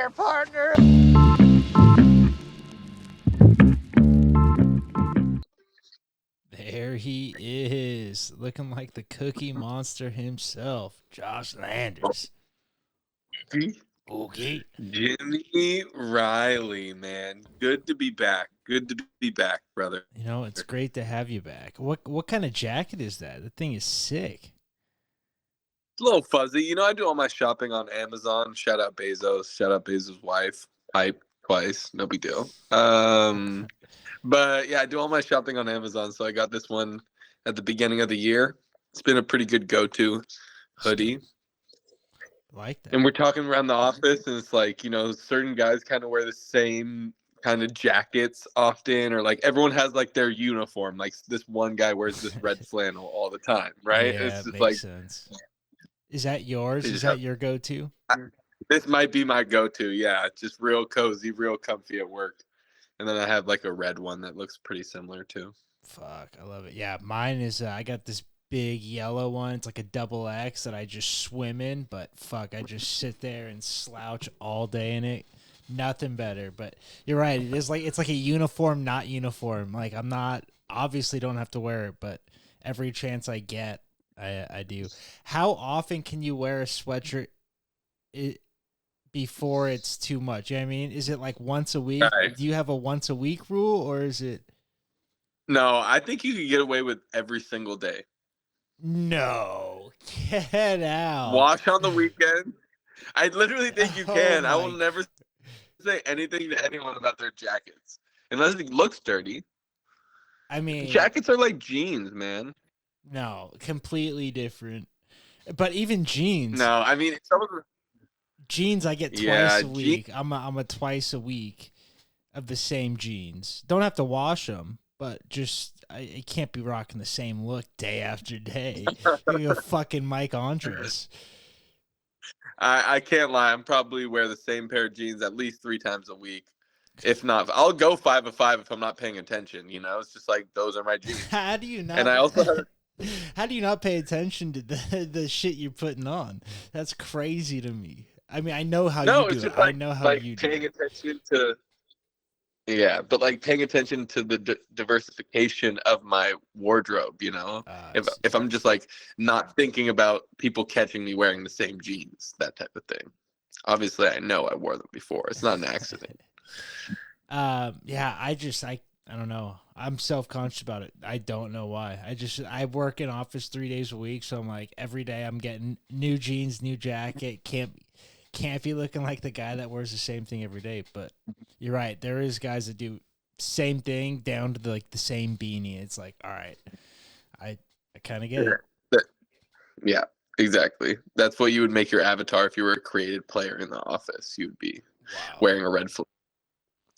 there, partner. There he is, looking like the Cookie Monster himself, Josh Landers. Okay. Jimmy Riley, man. Good to be back. Good to be back, brother. You know, it's great to have you back. What kind of jacket is that? The thing is sick. It's a little fuzzy. You know, I do all my shopping on Amazon. Shout out Bezos. Shout out Bezos' wife. Pipe twice. No big deal. But yeah, I do all my shopping on Amazon. So I got this one at the beginning of the year. It's been a pretty good go-to hoodie. Like that. And we're talking around the office, and it's like, you know, certain guys kind of wear the same kind of jackets often, or like everyone has like their uniform. Like this one guy wears this red flannel all the time, right? Yeah, It's just makes like sense. Is that yours? Is Yeah. that your go-to? This might be my go-to. Yeah, just real cozy, real comfy at work. And then I have like a red one that looks pretty similar too. Fuck, I love it. Yeah, mine is. I got this big yellow one. It's like a double X that I just swim in. But fuck, I just sit there and slouch all day in it. Nothing better. But you're right. It is like it's like a uniform, not uniform. Like I'm not obviously don't have to wear it, but every chance I get, I do. How often can you wear a sweatshirt? Before it's too much. You know what I mean? Is it like once a week? Right. Do you have a once a week rule or is it? No, I think you could get away with every single day. No, get out. Wash on the weekend. I literally think you can. I will my- never say anything to anyone about their jackets unless it looks dirty. I mean, Jackets are like jeans, man. no, completely different. But even jeans, No, I mean some of the jeans I get twice a week. I'm a twice a week of the same jeans. Don't have to wash them, but just I can't be rocking the same look day after day. You're fucking Mike Andres. I can't lie. I'm probably wear the same pair of jeans at least 3 times a week. If not, I'll go 5 of 5 if I'm not paying attention. You know, it's just like those are my jeans. How do you not? And I also have, how do you not pay attention to the shit you're putting on? That's crazy to me. I mean, I know how no, you it's do just it. like, I know how like you do paying it. attention to. Yeah, but like paying attention to the diversification of my wardrobe. You know, if I'm just like not thinking about people catching me wearing the same jeans, that type of thing. Obviously, I know I wore them before. It's not an accident. Yeah, I don't know. I'm self-conscious about it. I don't know why. I work in office 3 days a week, so I'm like every day I'm getting new jeans, new jacket. Can't be looking like the guy that wears the same thing every day. But you're right. There is guys that do same thing down to the same beanie. It's like, all right, I kind of get it. Yeah, exactly. That's what you would make your avatar if you were a created player in the office. You'd be wearing a red flag.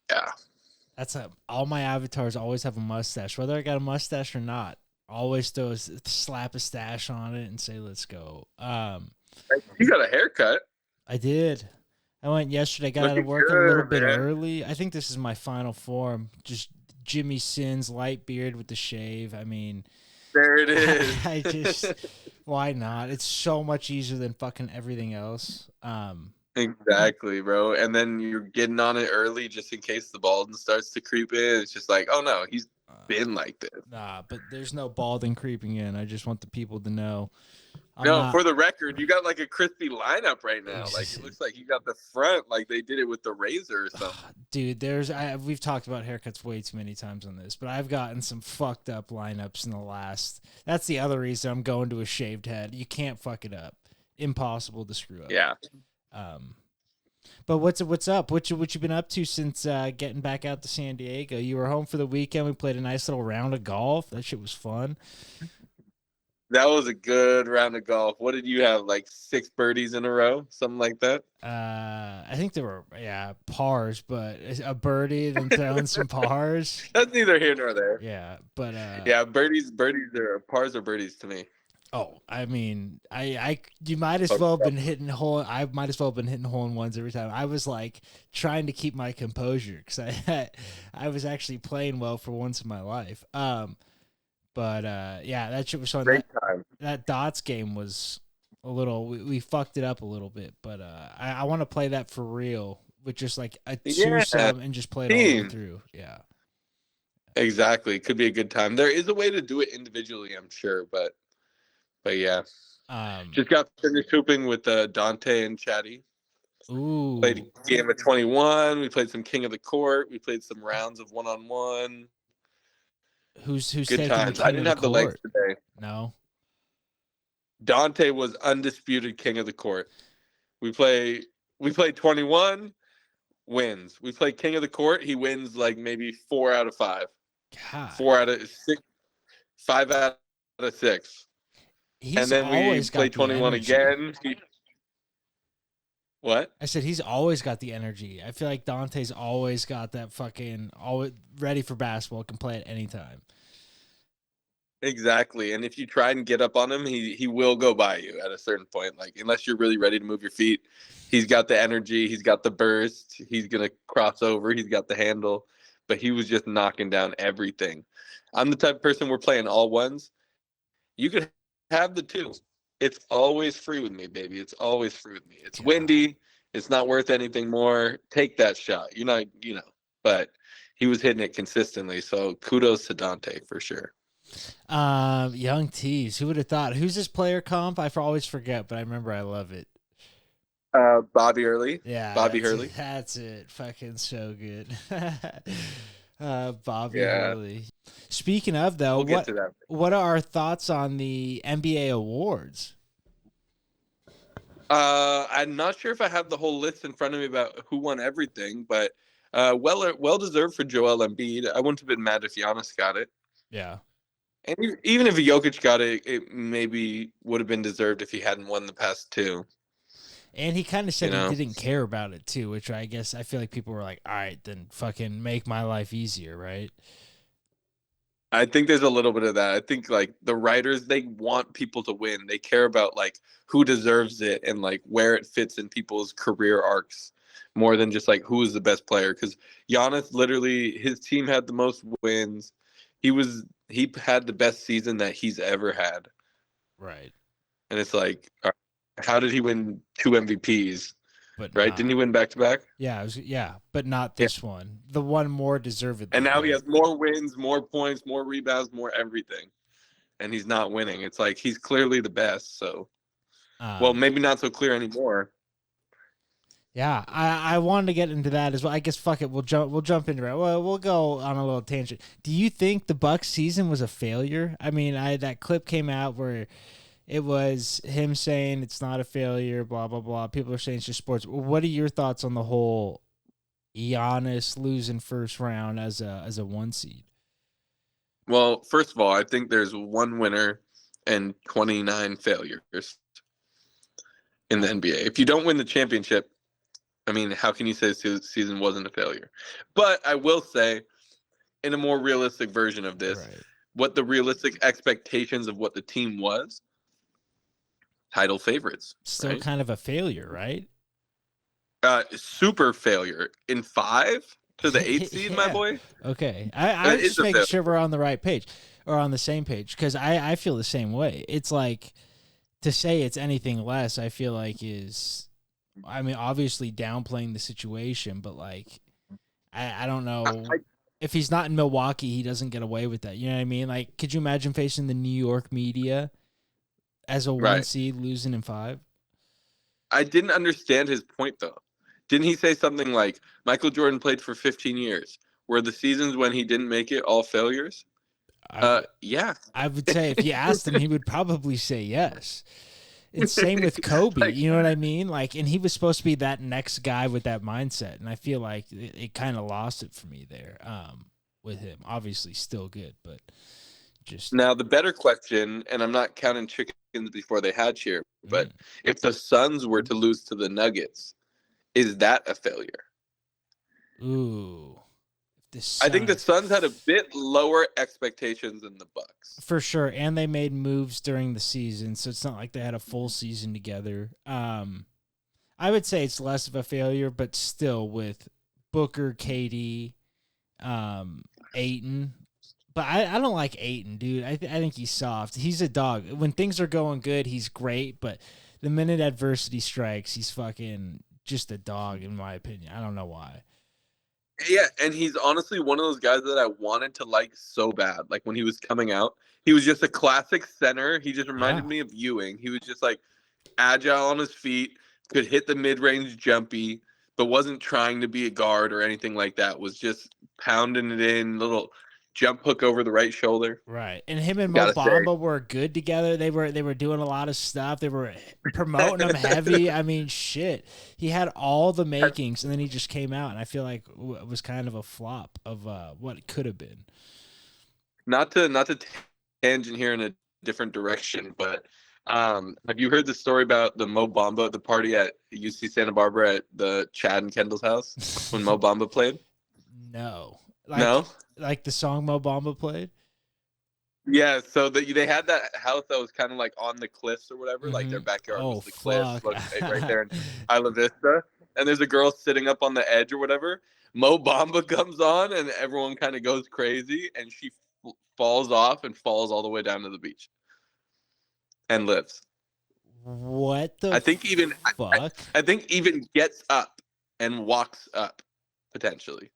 Yeah. All my avatars always have a mustache, whether I got a mustache or not. Always slap a stash on it and say, "Let's go." You got a haircut. I did. I went yesterday. Got out of work a little bit early. I think this is my final form. Just Jimmy Sins light beard with the shave. I mean, there it is. Why not? It's so much easier than fucking everything else. Exactly, bro. And then you're getting on it early just in case the balding starts to creep in. It's just like, oh no, he's been like this. Nah, but there's no balding creeping in. I just want the people to know. For the record, you got like a crispy lineup right now. Like it looks like you got the front, like they did it with the razor or something. Dude, we've talked about haircuts way too many times on this, but I've gotten some fucked up lineups in the last. That's the other reason I'm going to a shaved head. You can't fuck it up. Impossible to screw up. Yeah. But what's up? What you been up to since getting back out to San Diego? You were home for the weekend. We played a nice little round of golf. That shit was fun. That was a good round of golf. What did you have? Like 6 birdies in a row? Something like that? I think there were, pars, but a birdie, then throwing some pars. That's neither here nor there. Yeah, but yeah, birdies are pars or birdies to me. Oh, I mean, you might as well have been hitting hole. I might as well have been hitting hole in ones every time. I was like trying to keep my composure because I was actually playing well for once in my life. But yeah, that shit was fun. That dots game was a little. We fucked it up a little bit, but I want to play that for real with just like a Yeah, twosome and just play it all the way team. through. Yeah. Exactly. Could be a good time. There is a way to do it individually, I'm sure, but yeah. Just got finished hooping with Dante and Chatty. Played a game of 21. We played some King of the Court. We played some rounds of 1-on-1. Who's Good taking times. the I King of didn't the have the legs Court? today. No. Dante was undisputed King of the Court. We played 21, wins. We play King of the Court. He wins like maybe 4 out of 5. God. 4 out of 6. 5 out of 6. He's and then we always play got the 21 energy. again. What? I said he's always got the energy. I feel like Dante's always got that fucking always ready for basketball, can play at any time. Exactly. And if you try and get up on him, he will go by you at a certain point. Like, unless you're really ready to move your feet, he's got the energy, he's got the burst, he's gonna cross over, he's got the handle. But he was just knocking down everything. I'm the type of person, we're playing all ones. You could have the 2. It's always free with me, baby. It's always free with me. It's windy. It's not worth anything more. Take that shot. You're not, but he was hitting it consistently. So kudos to Dante for sure. Young Tees. Who would have thought? Who's this player comp? I always forget, but I remember I love it. Bobby Hurley. Yeah. Bobby Hurley. That's it. Fucking so good. Bobby Hurley. Speaking of, though, we'll get to that. What are our thoughts on the NBA awards? I'm not sure if I have the whole list in front of me about who won everything, but well deserved for Joel Embiid. I wouldn't have been mad if Giannis got it. Yeah. And even if Jokic got it, it maybe would have been deserved if he hadn't won the past 2. And he kind of said he didn't care about it too, which I guess I feel like people were like, all right, then fucking make my life easier, right? I think there's a little bit of that. I think like the writers, they want people to win. They care about like who deserves it and like where it fits in people's career arcs more than just like who is the best player. Because Giannis, literally, his team had the most wins. He had the best season that he's ever had. Right. And it's like, how did he win 2 MVPs? But right? Didn't he win back to back? Yeah, but not this one. The one more deserved. And now he has more wins, more points, more rebounds, more everything. And he's not winning. It's like he's clearly the best. So, well, maybe not so clear anymore. Yeah, I wanted to get into that as well. I guess fuck it, we'll jump into it. Well, we'll go on a little tangent. Do you think the Bucks season was a failure? I mean, that clip came out where it was him saying it's not a failure, blah blah blah. People are saying it's just sports. What are your thoughts on the whole Giannis losing first round as a 1 seed? Well, first of all, I think there's 1 winner and 29 failures in the NBA. If you don't win the championship, I mean, how can you say the season wasn't a failure? But I will say, in a more realistic version of this, what the realistic expectations of what the team was, title favorites. Still kind of a failure, right? Super failure. In 5 to the 8th seed, my boy. Okay. I just making sure we're on the right page or on the same page because I feel the same way. It's like to say it's anything less, I feel like is, I mean, obviously downplaying the situation, but like, I don't know. If he's not in Milwaukee, he doesn't get away with that. You know what I mean? Like, could you imagine facing the New York media as a 1 seed losing in 5? I didn't understand his point, though. Didn't he say something like, Michael Jordan played for 15 years? Were the seasons when he didn't make it all failures? Yeah. I would say if you asked him, he would probably say yes. It's same with Kobe, you know what I mean? Like, and he was supposed to be that next guy with that mindset, and I feel like it kind of lost it for me there with him. Obviously, still good, but just now the better question, and I'm not counting chickens before they hatch here, but if the Suns were to lose to the Nuggets, is that a failure? Ooh. I think the Suns had a bit lower expectations than the Bucks. For sure, and they made moves during the season, so it's not like they had a full season together. I would say it's less of a failure, but still with Booker, KD, Ayton. But I don't like Ayton, dude. I think he's soft. He's a dog. When things are going good, he's great, but the minute adversity strikes, he's fucking just a dog, in my opinion. I don't know why. Yeah, and he's honestly one of those guys that I wanted to like so bad. Like when he was coming out, he was just a classic center. He just reminded me of Ewing. He was just like agile on his feet, could hit the mid-range jumpy, but wasn't trying to be a guard or anything like that. Was just pounding it in, little jump hook over the right shoulder. Right. And him and Mo Bamba were good together. They were doing a lot of stuff. They were promoting him heavy. I mean, shit. He had all the makings, and then he just came out, and I feel like it was kind of a flop of what it could have been. Not to tangent here in a different direction, but have you heard the story about the Mo Bamba at the party at UC Santa Barbara at the Chad and Kendall's house when Mo Bamba played? No. No? Like the song Mo Bamba played? Yeah, so they had that house that was kind of like on the cliffs or whatever, like their backyard was the cliffs right there in Isla Vista, and there's a girl sitting up on the edge or whatever. Mo Bamba comes on, and everyone kind of goes crazy, and she falls off and falls all the way down to the beach and lives. What the I think even fuck? I think even gets up and walks up, potentially.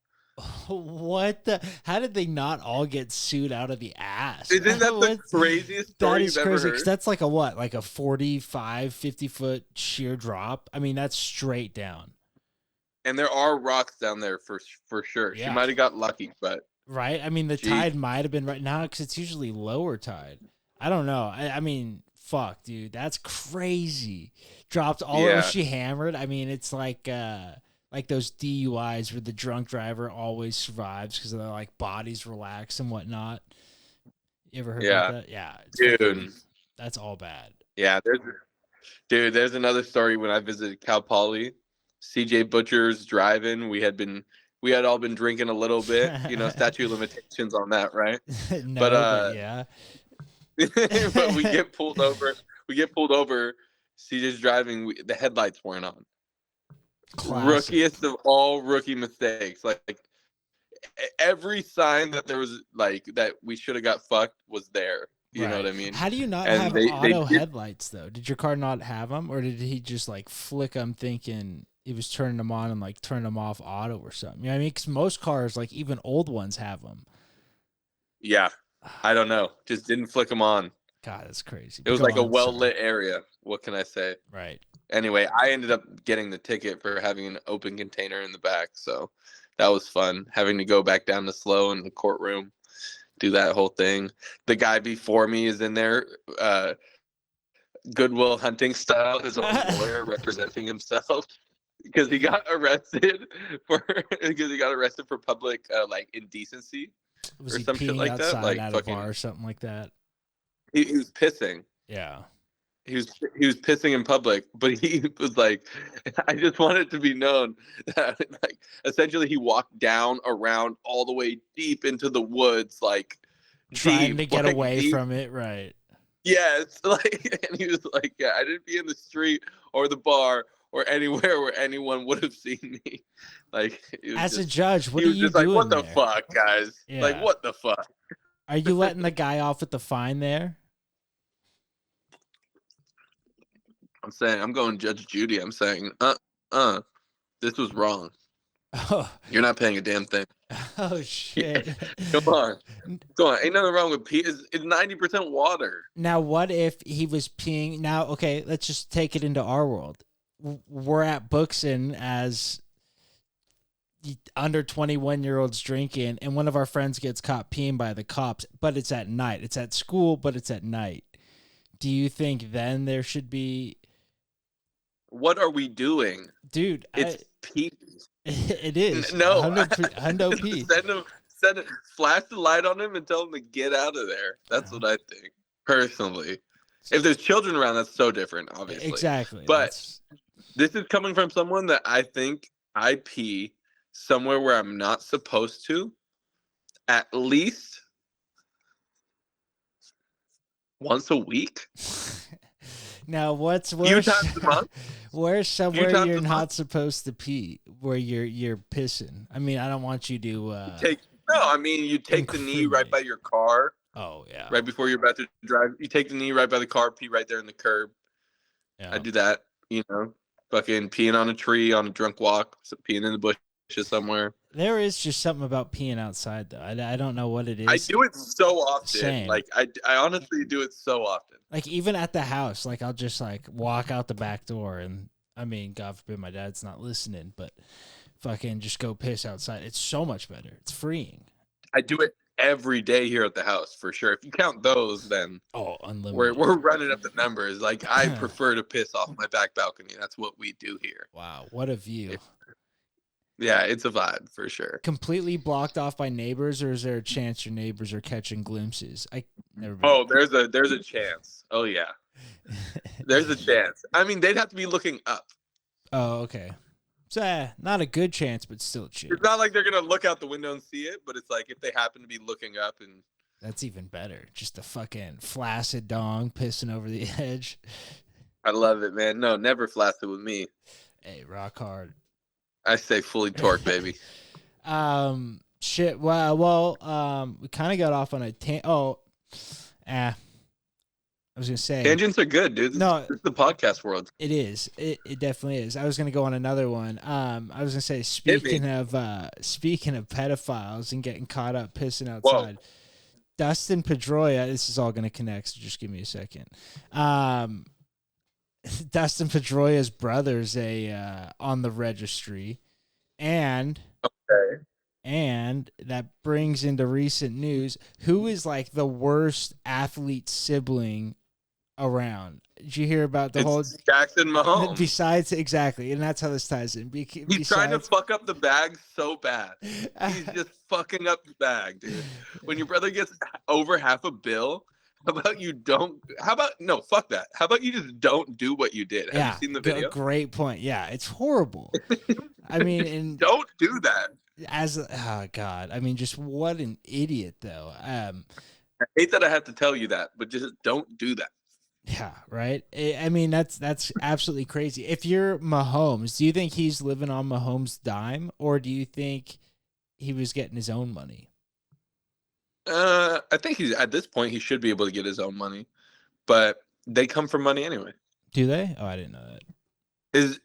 What the? How did they not all get sued out of the ass? Isn't that the craziest story you've ever heard? That's like a what? Like a 45, 50-foot sheer drop? I mean, that's straight down. And there are rocks down there for sure. Yeah. She might have got lucky, but... Right? I mean, the tide might have been right now because it's usually lower tide. I don't know. I mean, fuck, dude. That's crazy. Dropped all over. She hammered. I mean, it's like those DUIs where the drunk driver always survives because they're like bodies relax and whatnot. You ever heard about that? Yeah. Dude. That's all bad. Yeah. There's another story when I visited Cal Poly. CJ Butcher's driving. We had all been drinking a little bit, statute of limitations on that, right? No, but yeah. But we get pulled over. CJ's driving. The headlights weren't on. Classic. Rookiest of all rookie mistakes. Like every sign that there was that we should have got fucked was there. You know what I mean? How do you not have auto headlights though? Did your car not have them, or did he just flick them thinking he was turning them on and turning them off auto or something? You know what I mean? Because most cars, even old ones, have them. Yeah, I don't know. Just didn't flick them on. God, that's crazy. It was like a well-lit area. What can I say? Right. Anyway, I ended up getting the ticket for having an open container in the back, so that was fun. Having to go back down to slow in the courtroom, do that whole thing. The guy before me is in there, Goodwill Hunting style, his own lawyer representing himself because he got arrested for public indecency or some shit like that, at a bar or something like that. He was pissing. Yeah. He was pissing in public, but he was like, I just want it to be known that essentially he walked down around all the way deep into the woods, trying to get away from it, right? Yeah, it's and he was like, yeah, I didn't be in the street or the bar or anywhere where anyone would have seen me. As a judge, what are you doing? What the fuck, guys? Yeah. What the fuck? Are you letting the guy off with the fine there? I'm saying, I'm going Judge Judy. I'm saying, this was wrong. Oh. You're not paying a damn thing. Oh, shit. Come on. Ain't nothing wrong with pee. It's 90% water. Now, what if he was peeing? Now, okay, let's just take it into our world. We're at Buxton as under 21-year-olds drinking, and one of our friends gets caught peeing by the cops, but it's at night. It's at school, but it's at night. Do you think then there should be... What are we doing? Dude, it's pee. It is. No. Hundo pee. Send him, flash the light on him and tell him to get out of there. That's what I think, personally. If there's children around, that's so different, obviously. Exactly. But this is coming from someone that I think I pee somewhere where I'm not supposed to at least once a week. Now, where's somewhere you're not supposed to pee where you're pissing? I mean, I don't want you to you take the knee right by your car. Oh yeah. Right before you're about to drive, you take the knee right by the car, pee right there in the curb. Yeah. I do that, fucking peeing on a tree on a drunk walk, peeing in the bushes somewhere. There is just something about peeing outside, though. I don't know what it is. I do it so often. Same. Like, I honestly do it so often. Like, even at the house, like, I'll just, like, walk out the back door and, I mean, God forbid my dad's not listening, but fucking just go piss outside. It's so much better. It's freeing. I do it every day here at the house, for sure. If you count those, then unlimited. We're running up the numbers. Like, I prefer to piss off my back balcony. That's what we do here. Wow, what a view. Yeah, it's a vibe for sure. Completely blocked off by neighbors, or is there a chance your neighbors are catching glimpses? There's a chance. Oh yeah. There's a chance. I mean, they'd have to be looking up. Oh, okay. So not a good chance, but still a chance. It's not like they're gonna look out the window and see it, but it's like if they happen to be looking up and that's even better. Just a fucking flaccid dong pissing over the edge. I love it, man. No, never flaccid with me. Hey, rock hard. I say fully torque, baby. Shit. Well, we kind of got off on a I was gonna say tangents are good, dude. This is the podcast world. It is. It definitely is. I was gonna go on another one. I was gonna say speaking of pedophiles and getting caught up pissing outside. Whoa. Dustin Pedroia. This is all gonna connect. So just give me a second. Dustin Pedroia's brother's on the registry, and that brings into recent news who is like the worst athlete sibling around. Did you hear about the whole Jackson Mahomes? Besides, exactly, and that's how this ties in. He's trying to fuck up the bag so bad. He's just fucking up the bag, dude. When your brother gets over $500 million. No, fuck that. How about you just don't do what you did? Have you seen the video? Great point. Yeah, it's horrible. I mean, and don't do that. Oh God, I mean, just what an idiot, though. I hate that I have to tell you that, but just don't do that. Yeah, right. I mean, that's absolutely crazy. If you're Mahomes, do you think he's living on Mahomes' dime, or do you think he was getting his own money? I think at this point he should be able to get his own money, but they come from money anyway. Do they? Oh, I didn't know that.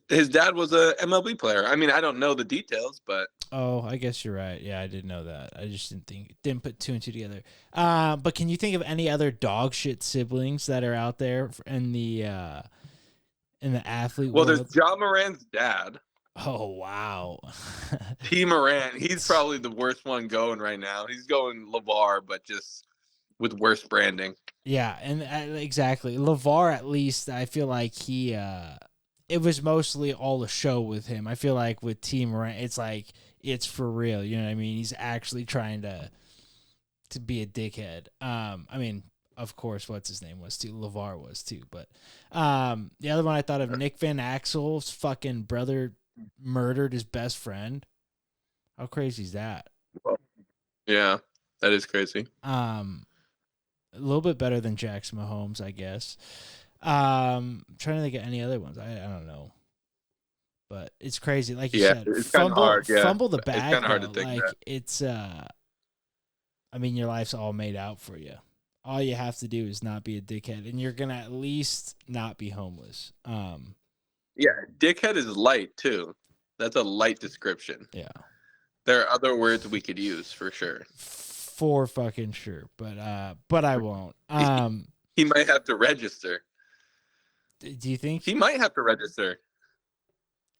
His dad was a MLB player. I mean, I don't know the details, but I guess you're right. Yeah, I didn't know that. I just didn't put two and two together. But can you think of any other dog shit siblings that are out there in the athlete world? Well, there's John Moran's dad. Oh wow, T. Moran. He's probably the worst one going right now. He's going LeVar, but just with worse branding. Yeah, and exactly LeVar. At least I feel like he. It was mostly all a show with him. I feel like with T. Moran, it's like it's for real. You know what I mean? He's actually trying to be a dickhead. I mean, of course, what's his name was too. LeVar was too. But the other one I thought of, Nick Van Axel's fucking brother murdered his best friend. How crazy is that? Yeah, that is crazy. A little bit better than Jackson Mahomes, I guess. Trying to think of any other ones. I don't know. But it's crazy. Like you said, it's hard, fumble the bag. It's kind of hard to think like that. It's I mean, your life's all made out for you. All you have to do is not be a dickhead, and you're gonna at least not be homeless. Yeah, dickhead is light too. That's a light description. Yeah. There are other words we could use for sure. For fucking sure, but I won't. He might have to register. Do you think he might have to register?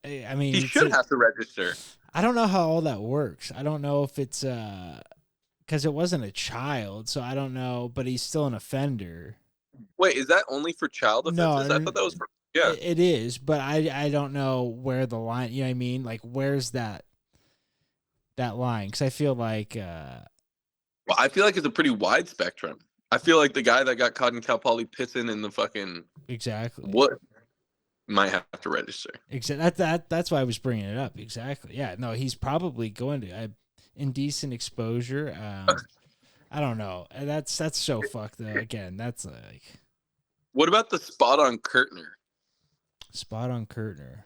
I mean, he should have to register. I don't know how all that works. I don't know if it's because it wasn't a child, so I don't know. But he's still an offender. Wait, is that only for child offenses? No, I thought that was for It is, but I don't know where the line. You know what I mean? Like, where's that line? Because I feel like. Well, I feel like it's a pretty wide spectrum. I feel like the guy that got caught in Cal Poly pissing in the fucking what might have to register. Exactly. That's why I was bringing it up. Exactly. Yeah. No, he's probably going to indecent exposure. I don't know. That's so fucked though. Again, that's like. What about the spot on Kurtner? Spot on Kurtner.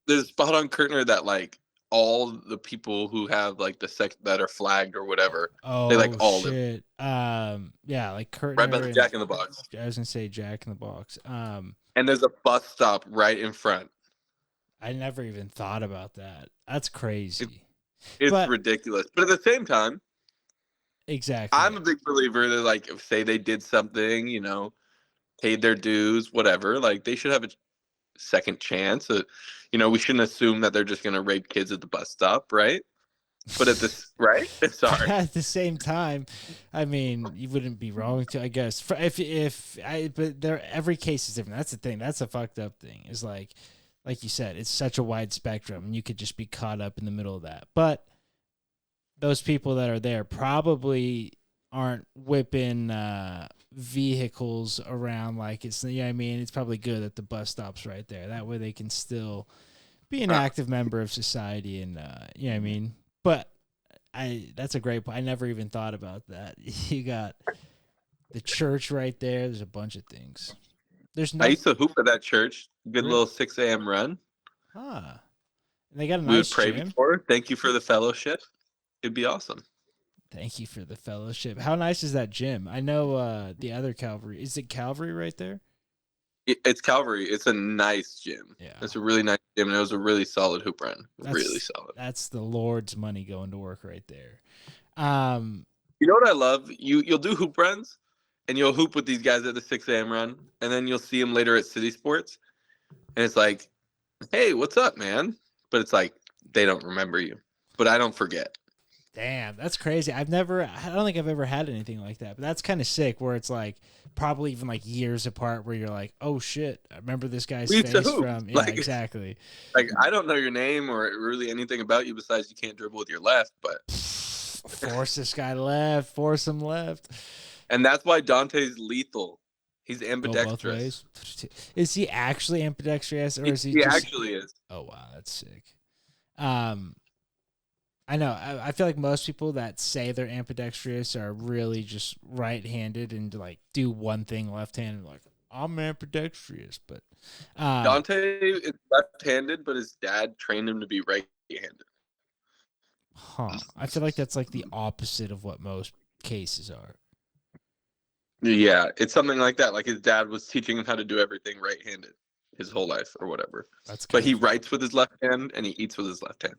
There's a spot on Kurtner that like all the people who have like the sex that are flagged or whatever. They like all shit. Yeah, like Kurtner. Right by the Jack in the Box. I was gonna say Jack in the Box. And there's a bus stop right in front. I never even thought about that. That's crazy. It's ridiculous. But at the same time, exactly. I'm a big believer that, like, if say they did something, you know, paid their dues, whatever, like they should have a second chance. You know, we shouldn't assume that they're just going to rape kids at the bus stop, right? But at this, right? Sorry. At the same time, I mean, you wouldn't be wrong to, I guess. But every case is different. That's the thing. That's a fucked up thing. Is like you said, it's such a wide spectrum, and you could just be caught up in the middle of that. But those people that are there probably aren't whipping vehicles around like it's. I mean, it's probably good that the bus stop's right there. That way, they can still be an active member of society, and you know what I mean. But that's a great point. I never even thought about that. You got the church right there. There's a bunch of things. I used to hoop at that church. Good little 6 a.m. run. And they got a nice We would pray gym. before. Thank you for the fellowship. It'd be awesome. Thank you for the fellowship. How nice is that gym? I know the other Calvary. Is it Calvary right there? It's Calvary. It's a nice gym. Yeah. It's a really nice gym, and it was a really solid hoop run. Really solid. That's the Lord's money going to work right there. You know what I love? You'll do hoop runs, and you'll hoop with these guys at the 6 a.m. run, and then you'll see them later at City Sports, and it's like, hey, what's up, man? But it's like, they don't remember you. But I don't forget. Damn, that's crazy. I don't think I've ever had anything like that, but that's kind of sick where it's like probably even like years apart where you're like, oh shit, I remember this guy's face from. Yeah, like, exactly. Like, I don't know your name or really anything about you besides you can't dribble with your left, but. Force this guy left, force him left. And that's why Dante's lethal. He's ambidextrous. Is he actually ambidextrous or is he actually is. Oh, wow, that's sick. I know. I feel like most people that say they're ambidextrous are really just right-handed and like do one thing left-handed. Like, I'm ambidextrous, but Dante is left-handed, but his dad trained him to be right-handed. Huh. I feel like that's like the opposite of what most cases are. Yeah, it's something like that. Like his dad was teaching him how to do everything right-handed his whole life or whatever. But he writes with his left hand and he eats with his left hand.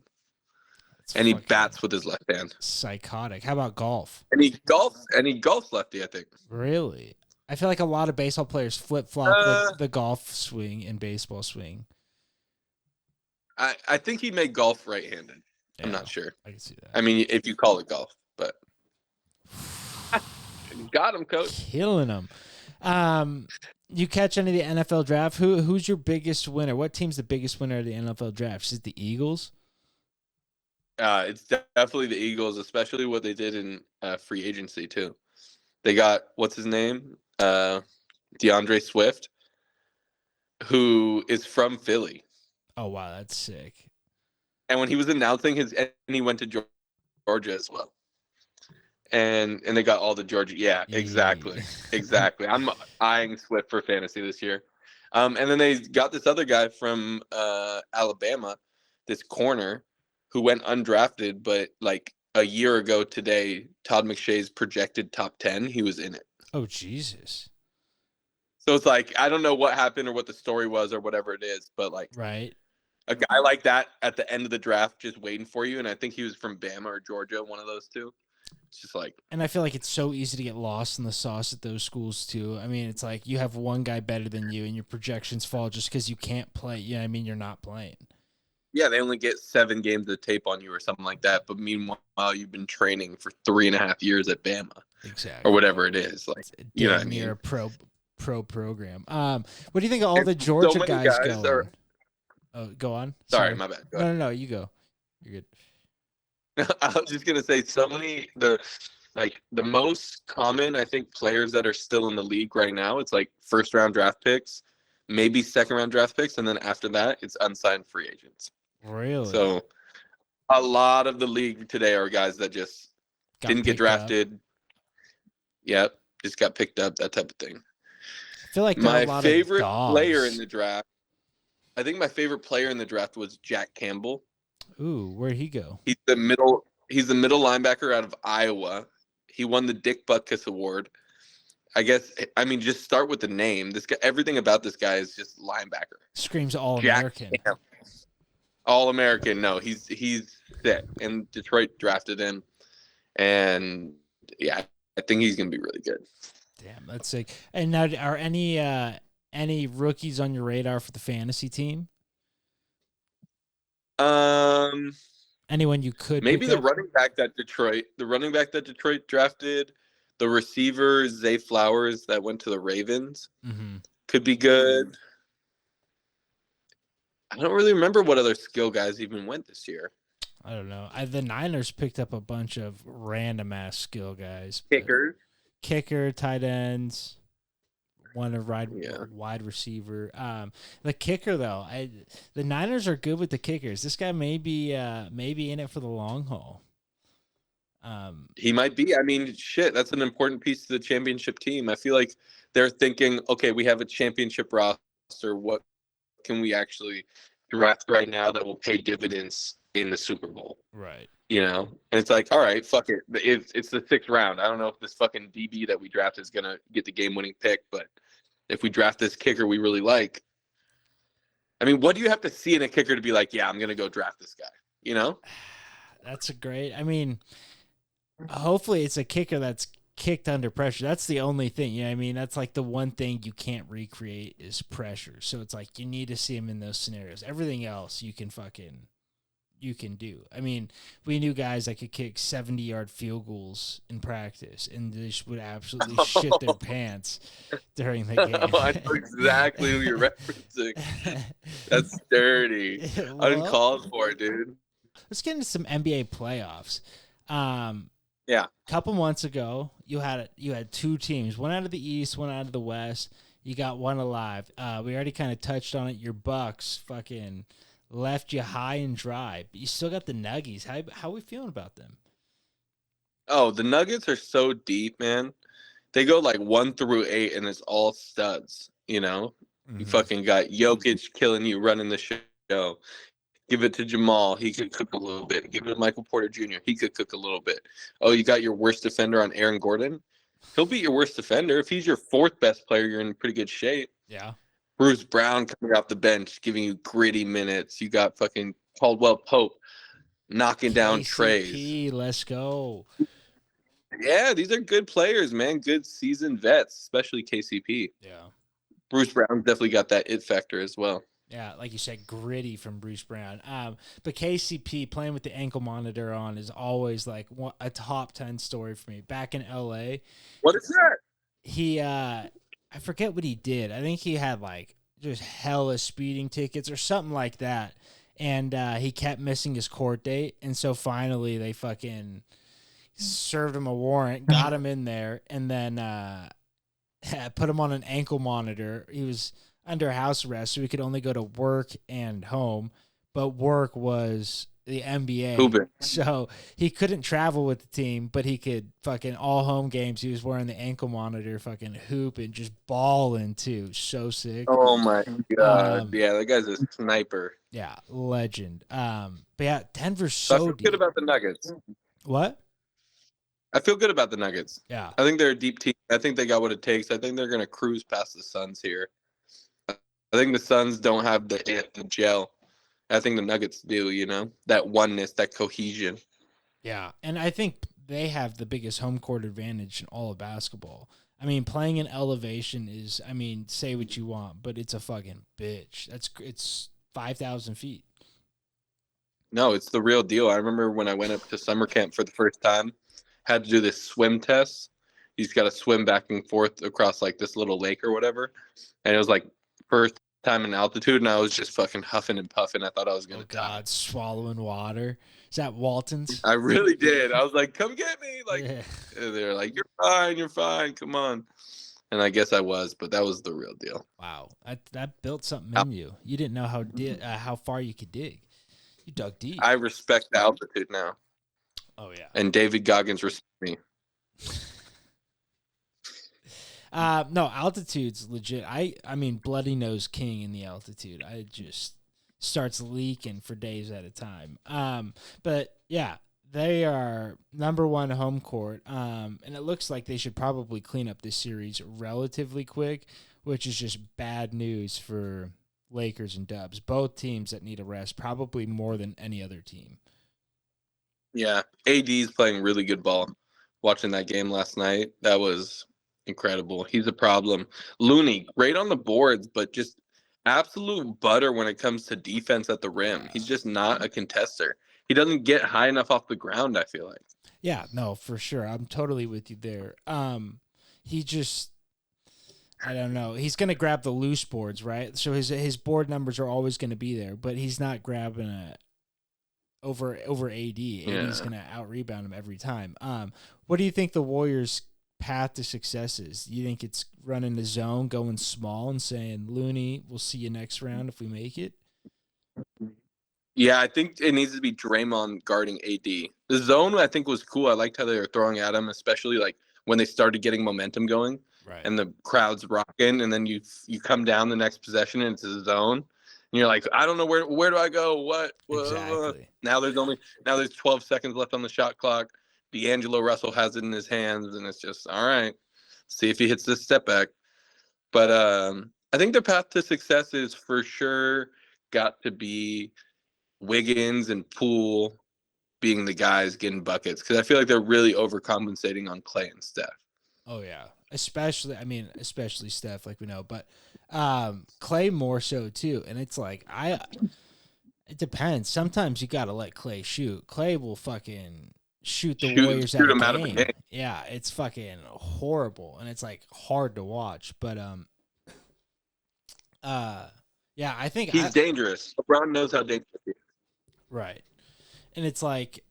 And he bats with his left hand. Psychotic. How about golf? And he golfs lefty, I think. Really? I feel like a lot of baseball players flip-flop the golf swing and baseball swing. I think he made golf right-handed. Yeah, I'm not sure. I can see that. I mean, if you call it golf, but got him, coach. Killing him. You catch any of the NFL draft? Who's your biggest winner? What team's the biggest winner of the NFL draft? Is it the Eagles? It's definitely the Eagles, especially what they did in free agency too. They got what's his name, DeAndre Swift, who is from Philly. Oh wow, that's sick. And when he was announcing and he went to Georgia as well. And they got all the Georgia. Yeah, exactly. Exactly. I'm eyeing Swift for fantasy this year. And then they got this other guy from Alabama, this corner, who went undrafted, but like a year ago today, Todd McShay's projected top 10, he was in it. Oh, Jesus. So it's like, I don't know what happened or what the story was or whatever it is, but like right. A guy like that at the end of the draft just waiting for you. And I think he was from Bama or Georgia, one of those two. It's just like. And I feel like it's so easy to get lost in the sauce at those schools too. I mean, it's like you have one guy better than you and your projections fall just because you can't play. Yeah, I mean, you're not playing. Yeah, they only get 7 games of tape on you or something like that. But meanwhile, you've been training for 3.5 years at Bama. Exactly. Or whatever it is. Like, you know what I mean? A pro program. What do you think of all the Georgia guys going? Oh, go on. Sorry, my bad. No, you go. You're good. I was just gonna say the most common, I think, players that are still in the league right now, it's like first round draft picks, maybe second round draft picks, and then after that, it's unsigned free agents. Really? So a lot of the league today are guys that just didn't get drafted. Yep, just got picked up, that type of thing. I feel like my favorite player in the draft. I think my favorite player in the draft was Jack Campbell. Ooh, where'd he go? He's the middle linebacker out of Iowa. He won the Dick Butkus Award. Just start with the name. This guy, everything about this guy is just linebacker. Screams All-American. All-American. No, he's sick, and Detroit drafted him, and yeah, I think he's gonna be really good. Damn, that's sick. And now, are any rookies on your radar for the fantasy team? Anyone you could Maybe pick the up? running back that Detroit drafted, the receiver Zay Flowers that went to the Ravens could be good. I don't really remember what other skill guys even went this year. I don't know. The Niners picked up a bunch of random ass skill guys. Kicker, tight ends, wide receiver. The kicker though, the Niners are good with the kickers. This guy may be in it for the long haul. He might be. I mean, shit, that's an important piece to the championship team. I feel like they're thinking, okay, we have a championship roster. What can we actually draft right now that will pay dividends in the Super Bowl? Right. You know, and it's like, all right, fuck it. It's the 6th round. I don't know if this fucking DB that we draft is gonna get the game-winning pick, but if we draft this kicker we really like, I mean, what do you have to see in a kicker to be like, yeah, I'm gonna go draft this guy? You know, that's a great. I mean, hopefully it's a kicker that's kicked under pressure. That's the only thing. You know what I mean? That's like the one thing you can't recreate is pressure. So it's like you need to see him in those scenarios. Everything else you can do. I mean, we knew guys that could kick 70-yard field goals in practice, and they just would absolutely shit their pants during the game. I know exactly who you're referencing. That's dirty. Uncalled for, dude. Let's get into some NBA playoffs. Yeah. A couple months ago, you had 2 teams, one out of the East, one out of the West. You got one alive. We already kind of touched on it. Your Bucks fucking left you high and dry, but you still got the Nuggies. How are we feeling about them? Oh, the Nuggets are so deep, man. They go like 1 through 8, and it's all studs. You know, You fucking got Jokic killing you, running the show. Give it to Jamal. He could cook a little bit. Give it to Michael Porter Jr. He could cook a little bit. Oh, you got your worst defender on Aaron Gordon? He'll beat your worst defender. If he's your 4th best player, you're in pretty good shape. Yeah. Bruce Brown coming off the bench, giving you gritty minutes. You got fucking Caldwell Pope knocking down trays. Let's go. Yeah, these are good players, man. Good seasoned vets, especially KCP. Yeah. Bruce Brown definitely got that it factor as well. Yeah, like you said, gritty from Bruce Brown. But KCP playing with the ankle monitor on is always like a top 10 story for me. Back in LA. What is that? He, I forget what he did. I think he had like just hella speeding tickets or something like that. And he kept missing his court date. And so finally they fucking served him a warrant, got him in there, and then put him on an ankle monitor. He was under house arrest, so he could only go to work and home, but work was the NBA. Hooping. So he couldn't travel with the team, but he could fucking all home games. He was wearing the ankle monitor, fucking hoop and just balling too. So sick. Oh my God. Yeah, that guy's a sniper. Yeah, legend. But yeah, Denver's so I feel good about the Nuggets. What? I feel good about the Nuggets. Yeah. I think they're a deep team. I think they got what it takes. I think they're going to cruise past the Suns here. I think the Suns don't have the gel. I think the Nuggets do, you know, that oneness, that cohesion. Yeah, and I think they have the biggest home court advantage in all of basketball. I mean, playing in elevation is, I mean, say what you want, but it's a fucking bitch. It's 5,000 feet. No, it's the real deal. I remember when I went up to summer camp for the first time, had to do this swim test. He's got to swim back and forth across like this little lake or whatever. And it was like first time in altitude, and I was just fucking huffing and puffing. I thought I was going to die. Swallowing water. Is that Walton's? I really did. I was like, come get me. Like, they're like, you're fine. Come on. And I guess I was, but that was the real deal. Wow. That built something in you. You didn't know how far you could dig. You dug deep. I respect the altitude now. Oh, yeah. And David Goggins respects me. No, altitude's legit. I mean, bloody nose king in the altitude. I just starts leaking for days at a time. But yeah, they are number 1 home court. And it looks like they should probably clean up this series relatively quick, which is just bad news for Lakers and Dubs. Both teams that need a rest, probably more than any other team. Yeah, AD's playing really good ball. Watching that game last night, that was incredible. He's a problem. Looney, great on the boards, but just absolute butter when it comes to defense at the rim. He's just not a contester. He doesn't get high enough off the ground, I feel like. Yeah, no, for sure. I'm totally with you there. He just, I don't know. He's going to grab the loose boards, right? So his board numbers are always going to be there, but he's not grabbing over AD. AD's going to out rebound him every time. What do you think the Warriors' path to success is? Do you think it's running the zone, going small, and saying, Looney, we'll see you next round if we make it? Yeah, I think it needs to be Draymond guarding AD. The zone, I think, was cool. I liked how they were throwing at him, especially like when they started getting momentum going, right, and the crowd's rocking, and then you come down the next possession and it's a zone, and you're like, I don't know where do I go? What? Exactly. Now there's 12 seconds left on the shot clock. D'Angelo Russell has it in his hands, and it's just all right. See if he hits this step back. But I think the path to success is for sure got to be Wiggins and Poole being the guys getting buckets, because I feel like they're really overcompensating on Clay and Steph. Oh yeah, especially Steph, like we know, but Clay more so too. And it's like it depends. Sometimes you gotta let Clay shoot. Clay will fucking shoot the Warriors out of the game. Yeah, it's fucking horrible, and it's like hard to watch. But yeah, I think he's dangerous. LeBron knows how dangerous he is. Right. And it's like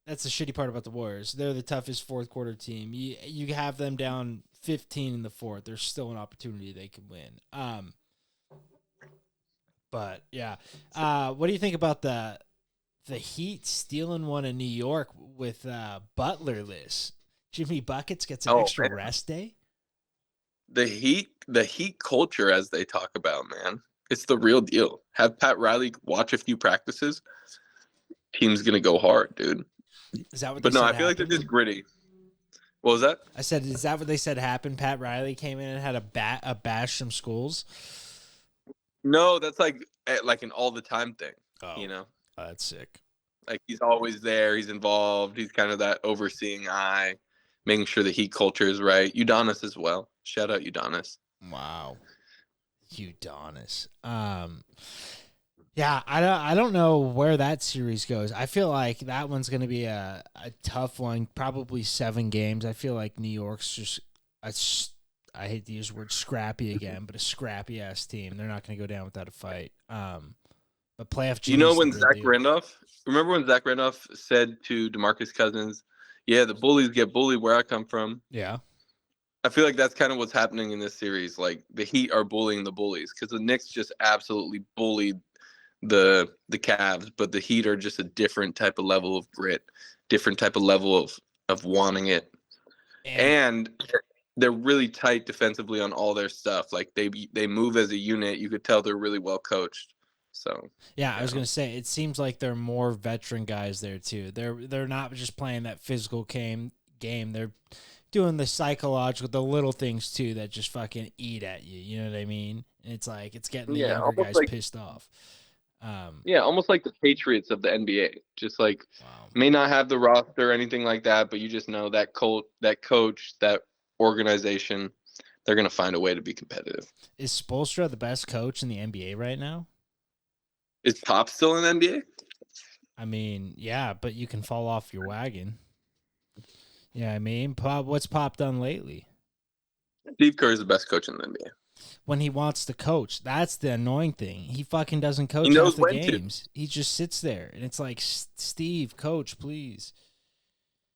that's the shitty part about the Warriors. They're the toughest fourth quarter team. You have them down 15 in the fourth. There's still an opportunity they could win. But yeah. What do you think about the Heat stealing one in New York with Butlerless? Jimmy Buckets gets an extra rest day? The Heat culture, as they talk about, man. It's the real deal. Have Pat Riley watch a few practices. Team's gonna go hard, dude. Is that what? But no, I feel like they're just gritty. What was that? I said, is that what they said happened? Pat Riley came in and had a bash some schools. No, that's like an all the time thing. Oh, you know, that's sick. Like he's always there. He's involved. He's kind of that overseeing eye, making sure the Heat culture is right. Udonis as well. Shout out Udonis. Wow. Udonis. Yeah, I don't know where that series goes. I feel like that one's going to be a tough one, probably 7 games. I feel like New York's just I hate to use the word scrappy again, but a scrappy ass team. They're not going to go down without a fight. But playoff. You know when Zach Randolph? Remember when Zach Randolph said to DeMarcus Cousins, "Yeah, the bullies get bullied where I come from." Yeah. I feel like that's kind of what's happening in this series. Like the Heat are bullying the bullies because the Knicks just absolutely bullied the Cavs, but the Heat are just a different type of level of grit, different type of level of wanting it, and they're really tight defensively on all their stuff. Like they move as a unit. You could tell they're really well coached. So yeah, I was gonna say it seems like they're more veteran guys there too. They're not just playing that physical game. They're doing the psychological, the little things too that just fucking eat at you. You know what I mean? And it's like it's getting the younger guys pissed off. Yeah, almost like the Patriots of the NBA. Just like may not have the roster or anything like that, but you just know that coach, that organization, they're gonna find a way to be competitive. Is Spoelstra the best coach in the NBA right now? Is Pop still in the NBA? I mean, yeah, but you can fall off your wagon. Yeah, I mean, what's Pop done lately? Steve Kerr is the best coach in the NBA. When he wants to coach, that's the annoying thing. He fucking doesn't coach half the games. He just sits there, and it's like, Steve, coach, please.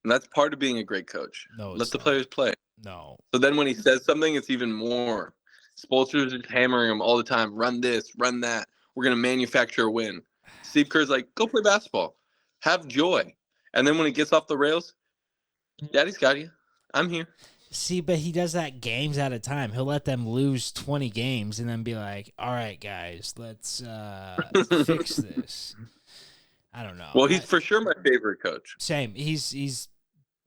And that's part of being a great coach. No, let the players play. No. So then when he says something, it's even more. Spoelstra's just hammering him all the time. Run this, run that. We're going to manufacture a win. Steve Kerr's like, go play basketball. Have joy. And then when it gets off the rails, Daddy's got you. I'm here. See, but he does that games at a time. He'll let them lose 20 games and then be like, all right, guys, let's fix this. I don't know. Well, he's for sure my favorite coach. Same. He's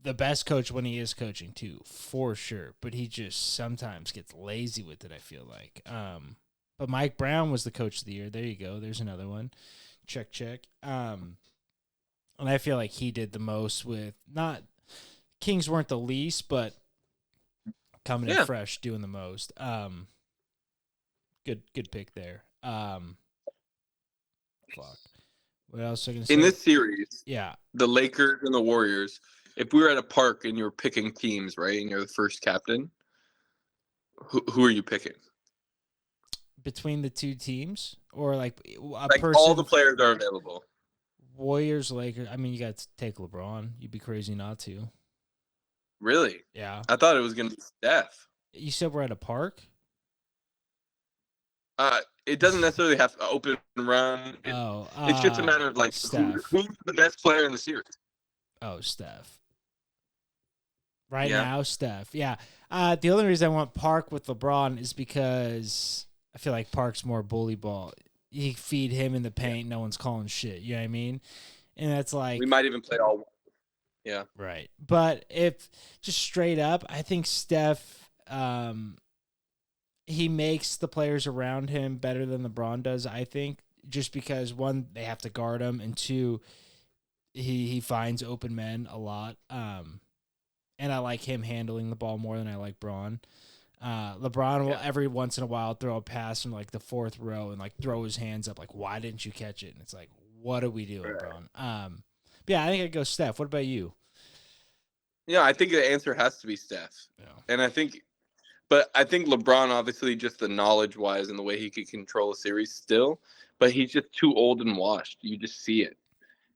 the best coach when he is coaching too, for sure. But he just sometimes gets lazy with it, I feel like. But Mike Brown was the coach of the year. There you go. There's another one. Check. And I feel like he did the most with not Kings weren't the least, but coming in fresh, doing the most. Good pick there. Fuck. What else was I gonna say? In this series, yeah, the Lakers and the Warriors. If we were at a park and you're picking teams, right, and you're the first captain, who are you picking? Between the two teams, or like all the players are available. Warriors, Lakers. I mean, you got to take LeBron. You'd be crazy not to. Really? Yeah. I thought it was gonna be Steph. You said we're at a park. It doesn't necessarily have to open and run. It's just a matter of like who's the best player in the series. Oh, Steph. Right now, Steph. Yeah. The only reason I want Park with LeBron is because I feel like Park's more bully ball. You feed him in the paint, no one's calling shit. You know what I mean? And that's like we might even play all. Yeah. Right. But if just straight up, I think Steph, he makes the players around him better than LeBron does, I think, just because, one, they have to guard him, and two, he finds open men a lot. And I like him handling the ball more than I like Braun. LeBron will every once in a while throw a pass from like the fourth row and like throw his hands up like, why didn't you catch it? And it's like, what are we doing, Braun? Yeah, I think I'd go Steph. What about you? Yeah, I think the answer has to be Steph. Yeah. And I think LeBron, obviously, just the knowledge-wise and the way he could control a series still, but he's just too old and washed. You just see it.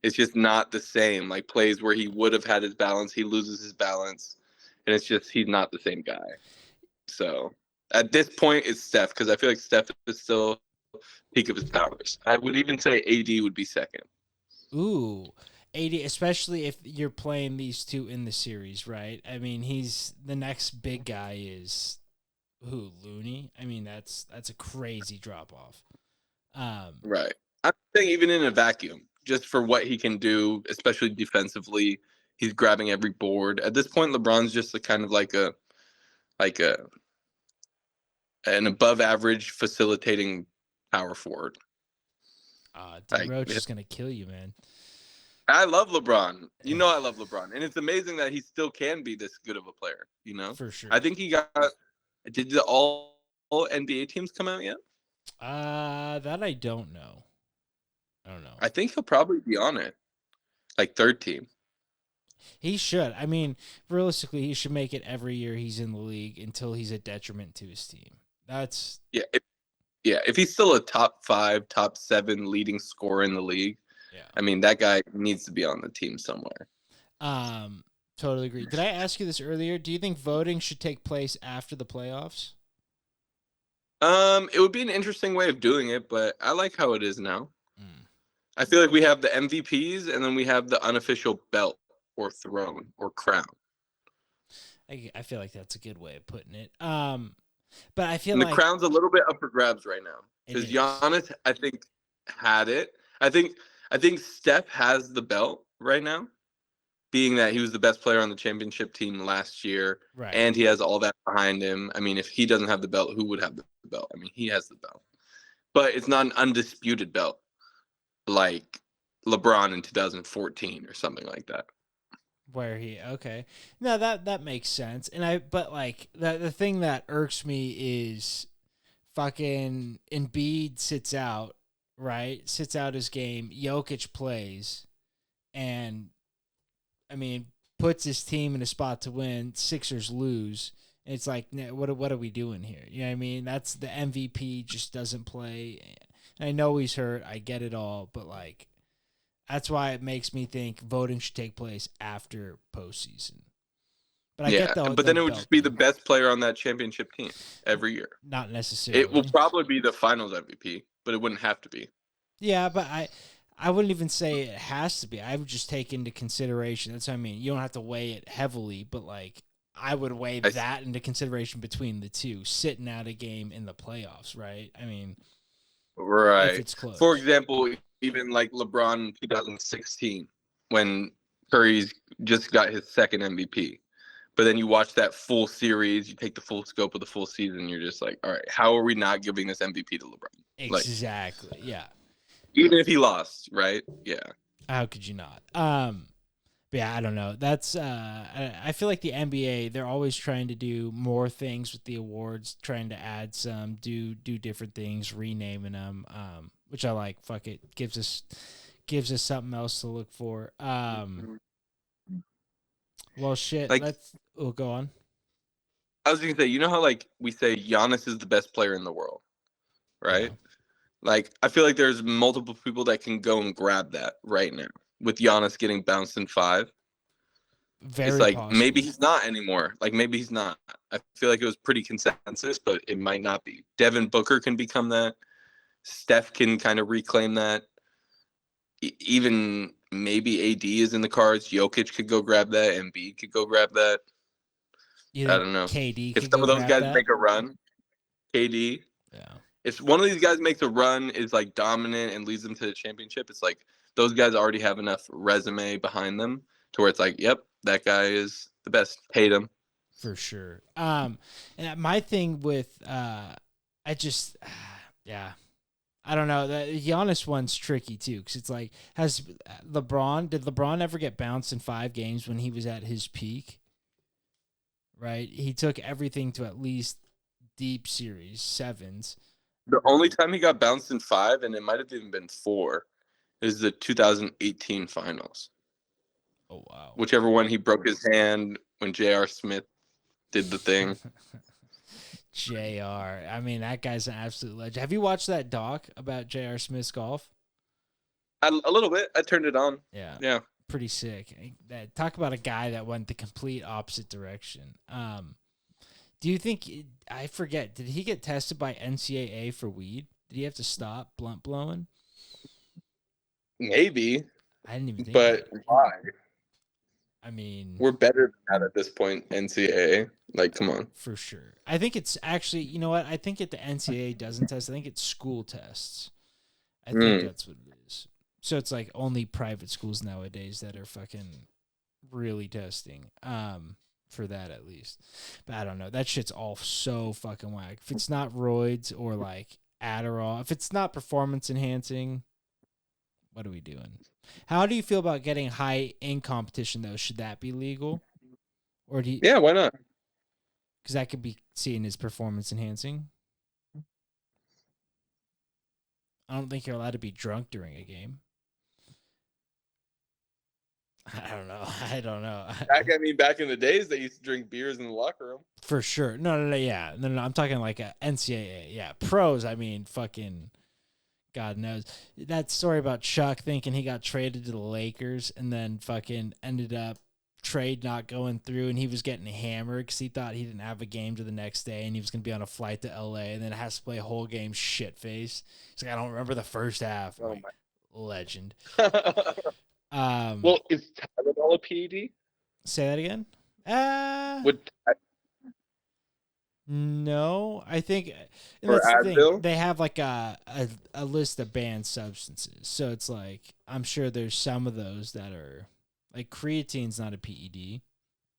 It's just not the same. Like plays where he would have had his balance, he loses his balance, and it's just he's not the same guy. So at this point, it's Steph because I feel like Steph is still peak of his powers. I would even say AD would be second. Ooh, AD, especially if you're playing these two in the series, right? I mean, he's the next big guy is who? Looney? I mean, that's a crazy drop off. Right. I'm saying even in a vacuum, just for what he can do, especially defensively, he's grabbing every board. At this point, LeBron's just a kind of like an above average facilitating power forward. D-Roach is gonna kill you, man. I love LeBron. You know I love LeBron. And it's amazing that he still can be this good of a player, you know? For sure. I think he got – did the all NBA teams come out yet? That I don't know. I don't know. I think he'll probably be on it. Like third team. He should. I mean, realistically, he should make it every year he's in the league until he's a detriment to his team. That's – If he's still a top 5, top 7 leading scorer in the league, I mean, that guy needs to be on the team somewhere. Totally agree. Did I ask you this earlier? Do you think voting should take place after the playoffs? It would be an interesting way of doing it, but I like how it is now. I feel like we have the MVPs and then we have the unofficial belt or throne or crown. I feel like that's a good way of putting it. But I feel and like the crown's a little bit up for grabs right now because Giannis, I think, had it. I think Steph has the belt right now, being that he was the best player on the championship team last year, right? And he has all that behind him. I mean, if he doesn't have the belt, who would have the belt? I mean, he has the belt, but it's not an undisputed belt like LeBron in 2014 or something like that. No, that makes sense. And but like the thing that irks me is fucking Embiid sits out, right? Sits out his game. Jokic plays, and I mean puts his team in a spot to win. Sixers lose. It's like, what are we doing here? You know what I mean? That's the MVP just doesn't play. And I know he's hurt. I get it all, but like. That's why it makes me think voting should take place after postseason. But I get but then it would just be the best player on that championship team every year. Not necessarily. It will probably be the Finals MVP, but it wouldn't have to be. Yeah, but I wouldn't even say it has to be. I would just take into consideration. That's what I mean. You don't have to weigh it heavily, but like I would weigh that into consideration between the two, sitting out a game in the playoffs, right? I mean, right. If it's close. For example, even like LeBron in 2016 when Curry's just got his second MVP. But then you watch that full series, you take the full scope of the full season, you're just like, all right, how are we not giving this MVP to LeBron? Exactly. Like, yeah. Even if he lost, right? Yeah. How could you not? But yeah, I don't know. That's I feel like the NBA, they're always trying to do more things with the awards, trying to add some, do different things, renaming them, which I like. Fuck it, gives us something else to look for. Well, shit. Like, Let's. Oh, go on. I was gonna say, you know how like we say Giannis is the best player in the world, right? Yeah. Like, I feel like there's multiple people that can go and grab that right now. With Giannis getting bounced in 5, Very it's like possible. maybe he's not anymore. Like maybe he's not. I feel like it was pretty consensus, but it might not be. Devin Booker can become that. Steph can kind of reclaim that. Even maybe AD is in the cards. Jokic could go grab that. Embiid could go grab that. You I think don't know. KD If could some go of those grab guys that? make a run, KD. Yeah. If one of these guys makes a run, is like dominant and leads them to the championship, it's like those guys already have enough resume behind them to where it's like, yep, that guy is the best. Paid him. For sure. And my thing with I just yeah. I don't know. The Giannis one's tricky too, because it's like, did LeBron ever get bounced in 5 games when he was at his peak? Right, he took everything to at least deep series 7s. The only time he got bounced in 5, and it might have even been 4, is the 2018 finals. Oh wow! Whichever one he broke his hand when J.R. Smith did the thing. JR. I mean, that guy's an absolute legend. Have you watched that doc about J.R. Smith's golf? A little bit. I turned it on. Yeah. Yeah. Pretty sick. Talk about a guy that went the complete opposite direction. Do you think, I forget, did he get tested by NCAA for weed? Did he have to stop blunt blowing? Maybe. I didn't even think but about it. Why? I mean, we're better than that at this point, NCAA. Like, come on. For sure. I think it's actually, you know what? I think the NCAA doesn't test. I think it's school tests. I think that's what it is. So it's like only private schools nowadays that are fucking really testing. For that at least. But I don't know. That shit's all so fucking whack. If it's not roids or like Adderall, if it's not performance enhancing, what are we doing? How do you feel about getting high in competition though? Should that be legal? Or do you? Yeah, why not? Because that could be seen as performance enhancing. I don't think you're allowed to be drunk during a game. I don't know. Back in the days, they used to drink beers in the locker room. For sure. No. Yeah. No. I'm talking like a NCAA. Yeah. Pros, I mean, fucking God knows. That story about Chuck thinking he got traded to the Lakers and then fucking ended up trade not going through, and he was getting hammered because he thought he didn't have a game to the next day and he was going to be on a flight to LA and then has to play a whole game shit face. He's like, I don't remember the first half. Oh like, legend. Well, is Tylenol a PED? Say that again? No, I think, and that's the thing. They have like a list of banned substances, so it's like I'm sure there's some of those that are like creatine's not a PED,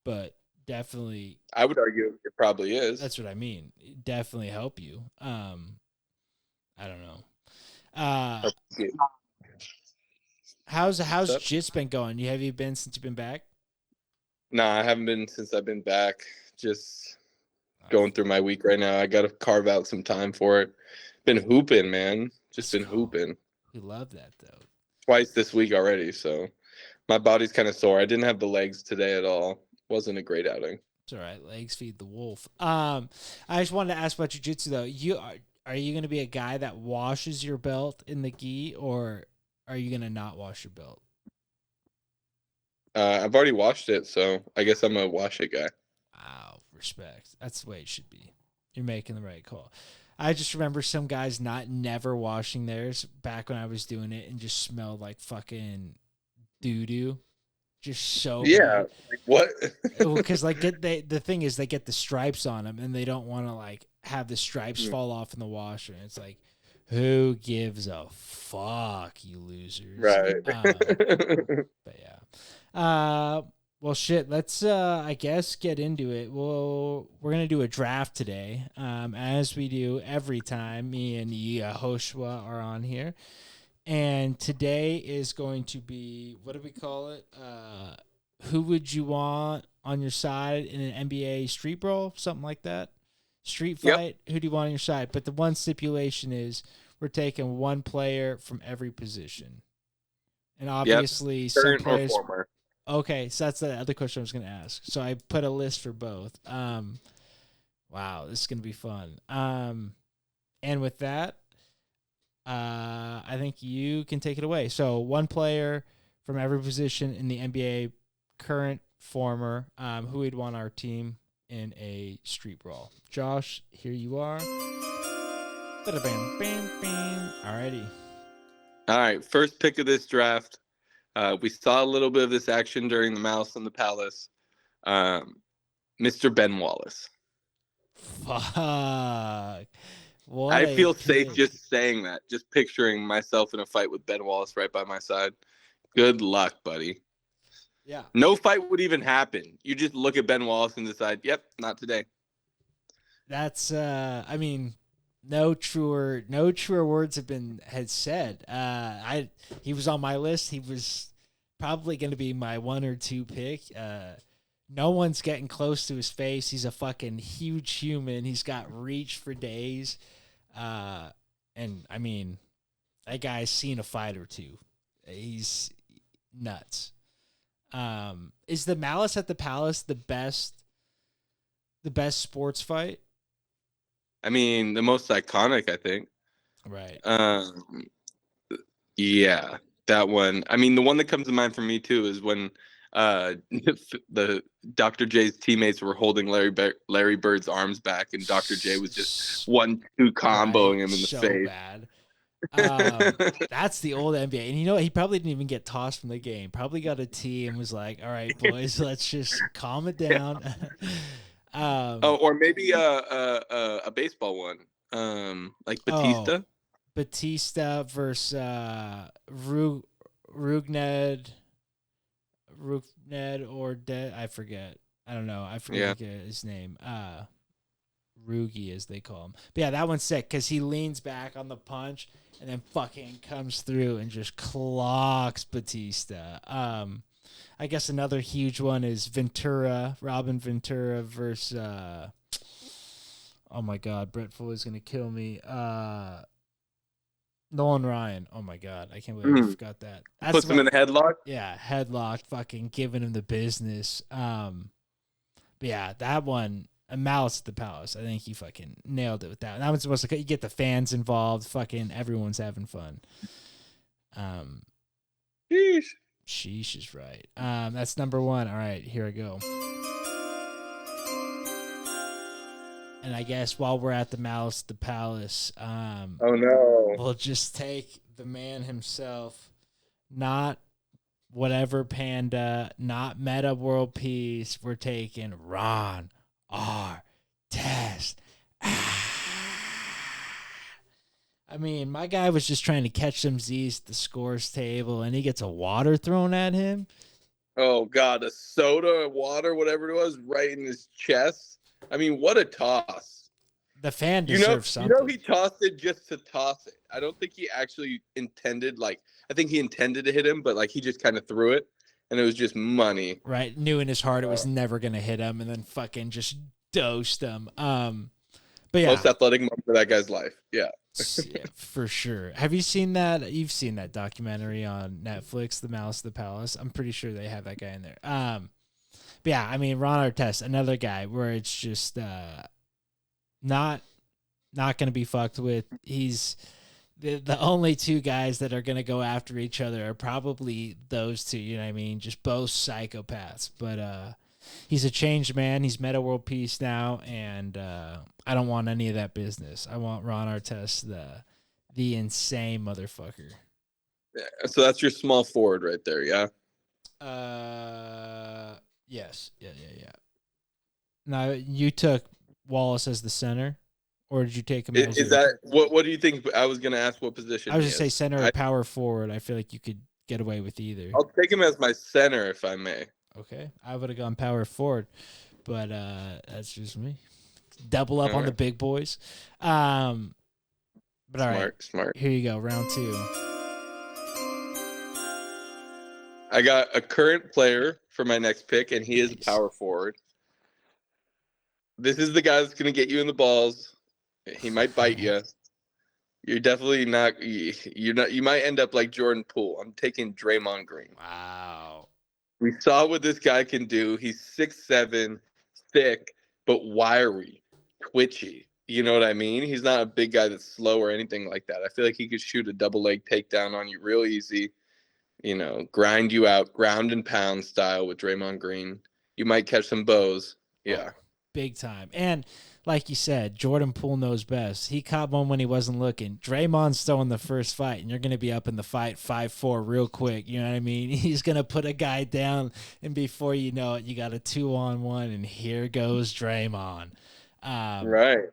but definitely. I would argue it probably is. That's what I mean. It definitely help you. I don't know. How's Jits been going? Have you been since you've been back? No, I haven't been since I've been back. Just going through my week right now. I got to carve out some time for it. Been hooping, man. Just been hooping. We love that though. Twice this week already, so my body's kind of sore. I didn't have the legs today at all. Wasn't a great outing. It's all right. Legs feed the wolf. I just wanted to ask about jiu-jitsu though. Are you going to be a guy that washes your belt in the gi, or are you going to not wash your belt? I've already washed it, so I guess I'm a wash it guy. Wow, respect. That's the way it should be. You're making the right call. I just remember some guys never washing theirs back when I was doing it and just smelled like fucking doo-doo. Just so bad. Like what? Because like the thing is they get the stripes on them and they don't want to like have the stripes fall off in the washer. And it's like, who gives a fuck, you losers? Right. But yeah. Well, shit. Let's, I guess, get into it. We're gonna do a draft today, as we do every time me and Joshua are on here. And today is going to be, what do we call it? Who would you want on your side in an NBA street brawl, something like that? Street fight. Yep. Who do you want on your side? But the one stipulation is we're taking one player from every position, and obviously some players. Or former. Okay, so that's the other question I was going to ask. So I put a list for both. Wow, this is going to be fun. And with that, I think you can take it away. So one player from every position in the NBA, current, former, who we'd want our team in a street brawl. Josh, here you are. Bam, bam, bam. Alrighty. All right, first pick of this draft. We saw a little bit of this action during the Malice in the Palace. Mr. Ben Wallace. Fuck. What I feel safe just saying that, just picturing myself in a fight with Ben Wallace right by my side. Good luck, buddy. Yeah. No fight would even happen. You just look at Ben Wallace and decide, yep, not today. That's, I mean, no truer words had said. He was on my list. He was probably going to be my 1 or 2 pick. No one's getting close to his face. He's a fucking huge human. He's got reach for days. And I mean, that guy's seen a fight or two. He's nuts. Is the Malice at the Palace the best sports fight? I mean, the most iconic, I think. Right. Yeah, that one. I mean, the one that comes to mind for me too is when the Dr. J's teammates were holding Larry Bird's arms back, and Dr. J was just 1-2 comboing him in the face. Bad. That's the old NBA, and you know what? He probably didn't even get tossed from the game. Probably got a tee and was like, "All right, boys, let's just calm it down." Or maybe a baseball one, like Batista. Batista versus Rugned or I forget. I don't know. I forget his name. Rugi, as they call him. But yeah, that one's sick because he leans back on the punch and then fucking comes through and just clocks Batista. I guess another huge one is Robin Ventura versus oh my god, Brett Foley's gonna kill me. Nolan Ryan. Oh my god, I can't believe I forgot that. Puts him in the headlock. Yeah, headlock, fucking giving him the business. But yeah, that one, a Malice at the Palace. I think he fucking nailed it with that. That one's supposed to, you get the fans involved. Fucking everyone's having fun. Sheesh is right. That's number 1. All right, here I go. And I guess while we're at the Malice at the Palace, oh no, we'll just take the man himself, not whatever Panda, not Meta World Peace. We're taking Ron Artest. I mean, my guy was just trying to catch some Z's at the scores table, and he gets a water thrown at him. Oh God, a soda, water, whatever it was, right in his chest. I mean, what a toss. The fan deserves something. You know, he tossed it just to toss it. I don't think he actually intended, I think he intended to hit him, but, he just kind of threw it, and it was just money. Right. Knew in his heart it was never going to hit him, and then fucking just dosed him. But yeah. Most athletic moment of that guy's life. Yeah. Yeah, for sure. Have you seen that? You've seen that documentary on Netflix, The Malice at the Palace. I'm pretty sure they have that guy in there. But yeah, I mean, Ron Artest, another guy where it's just not going to be fucked with. He's the only 2 guys that are going to go after each other are probably those 2, you know what I mean? Just both psychopaths. But he's a changed man. He's Meta World Peace now, and I don't want any of that business. I want Ron Artest, the insane motherfucker. Yeah, so that's your small forward right there, yeah? Yes. Yeah. Now, you took Wallace as the center, or did you take him as... What do you think? I was going to ask what position I was going to say center or power forward. I feel like you could get away with either. I'll take him as my center, if I may. Okay, I would have gone power forward, but that's just me. Double up on the big boys. But all right, smart. Here you go, round 2. I got a current player for my next pick, and he is a power forward. This is the guy that's going to get you in the balls. He might bite you. You're definitely not. You're not. You might end up like Jordan Poole. I'm taking Draymond Green. Wow. We saw what this guy can do. He's 6'7", thick, but wiry, twitchy. You know what I mean? He's not a big guy that's slow or anything like that. I feel like he could shoot a double leg takedown on you real easy. You know, grind you out, ground and pound style with Draymond Green. You might catch some bows. Yeah. Oh, big time. And like you said, Jordan Poole knows best. He caught one when he wasn't looking. Draymond's still in the first fight, and you're going to be up in the fight 5-4 real quick. You know what I mean? He's going to put a guy down, and before you know it, you got a 2-on-1, and here goes Draymond. Right.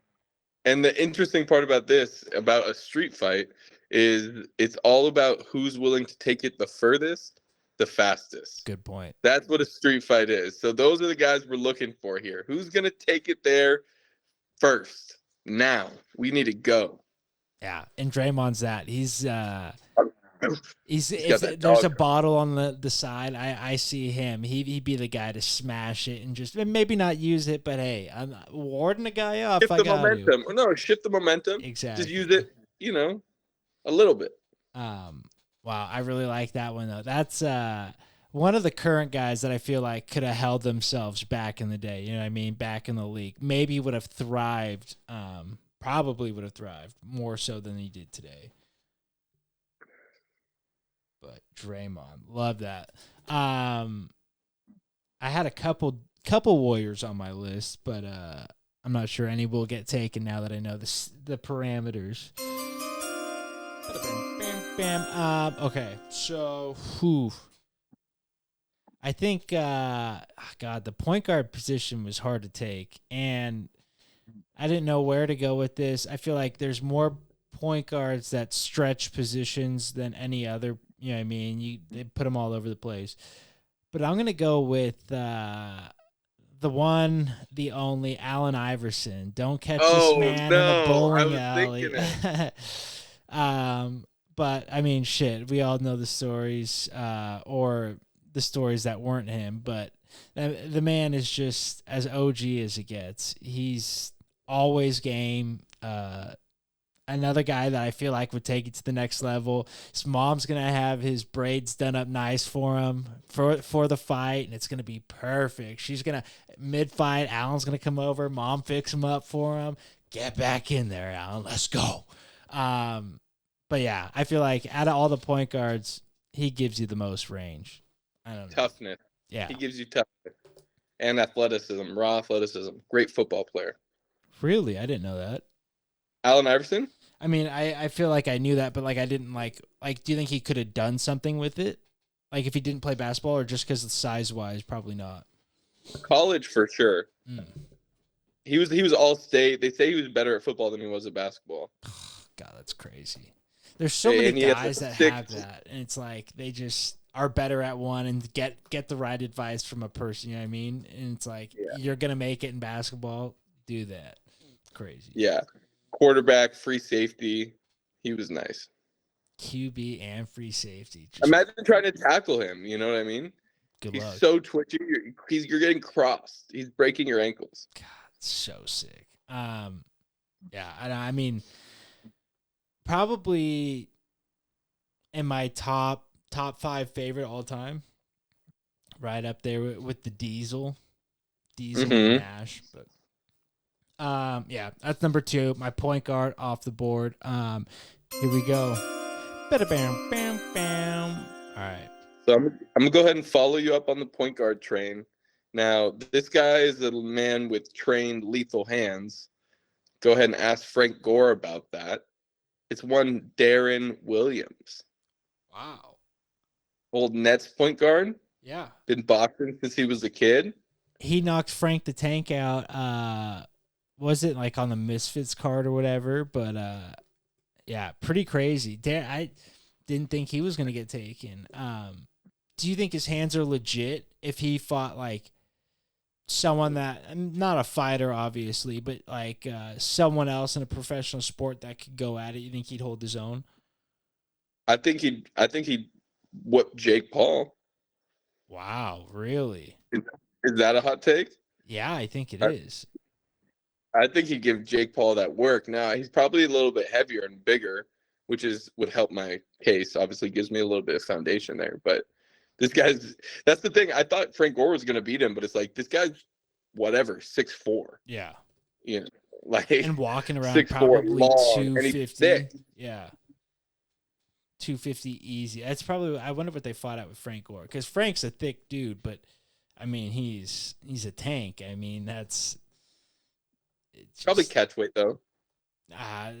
And the interesting part about this, about a street fight, is it's all about who's willing to take it the furthest, the fastest. Good point. That's what a street fight is. So those are the guys we're looking for here. Who's going to take it there first? Now. We need to go. Yeah, and Draymond's that. There's a bottle on the side. I see him. He'd be the guy to smash it and just maybe not use it, but hey, I'm warding the guy off. Shift the momentum. No, shift the momentum. Exactly. Just use it, a little bit. Wow, I really like that one though. That's one of the current guys that I feel like could have held themselves back in the day. You know what I mean? Back in the league, maybe would have thrived. Probably would have thrived more so than he did today. But Draymond, love that. I had a couple Warriors on my list, but I'm not sure any will get taken now that I know the parameters. Bam. Okay, so I think the point guard position was hard to take, and I didn't know where to go with this. I feel like there's more point guards that stretch positions than any other. You know what I mean? They put them all over the place. But I'm going to go with the one, the only, Allen Iverson. Don't catch this man in a bowling alley. But, I mean, shit, we all know the stories or the stories that weren't him. But the man is just as OG as it gets. He's always game. Another guy that I feel like would take it to the next level. His mom's going to have his braids done up nice for him for the fight, and it's going to be perfect. She's going to, mid-fight, Allen's going to come over. Mom fix him up for him. Get back in there, Allen. Let's go. But, yeah, I feel like out of all the point guards, he gives you the most range. I don't know. Toughness. Yeah. He gives you toughness and athleticism, raw athleticism. Great football player. Really? I didn't know that. Allen Iverson? I mean, I feel like I knew that, but, like, I didn't, like, do you think he could have done something with it? Like, if he didn't play basketball, or just because size-wise, probably not? College, for sure. He was all-state. They say he was better at football than he was at basketball. God, that's crazy. There's so many guys that have that, and it's like they just are better at one and get the right advice from a person, you know what I mean? And it's like, you're going to make it in basketball, do that. Crazy. Yeah. Quarterback, free safety. He was nice. QB and free safety. Imagine trying to tackle him. You know what I mean? Good He's luck. so twitchy. You're getting crossed. He's breaking your ankles. God, so sick. Yeah, I mean, probably in my top 5 favorite all time. Right up there with the Diesel and Nash, but. Yeah, that's number 2. My point guard off the board. Here we go. Bam, bam, bam. All right. So I'm gonna go ahead and follow you up on the point guard train. Now, this guy is a man with trained lethal hands. Go ahead and ask Frank Gore about that. It's one Darren Williams. Wow. Old Nets point guard. Yeah. Been boxing since he was a kid. He knocked Frank the Tank out. Was it like on the Misfits card or whatever? But yeah, pretty crazy. I didn't think he was gonna get taken. do you think his hands are legit if he fought like someone that, not a fighter obviously, but like someone else in a professional sport that could go at it? You think he'd hold his own? I think he'd whoop Jake Paul. Wow, really? Is that a hot take? Yeah, I think it I, is. I think he'd give Jake Paul that work. Now he's probably a little bit heavier and bigger, which would help my case. Obviously, gives me a little bit of foundation there. But this guy's that's the thing. I thought Frank Gore was gonna beat him, but it's like this guy's whatever 6'4". Yeah. You know, like And walking around 6'4", probably long, and he's 250. thick. Yeah. 250 easy. That's probably, I wonder what they fought out with Frank Gore, because Frank's a thick dude, but I mean he's a tank. I mean it's Probably just, catch weight though.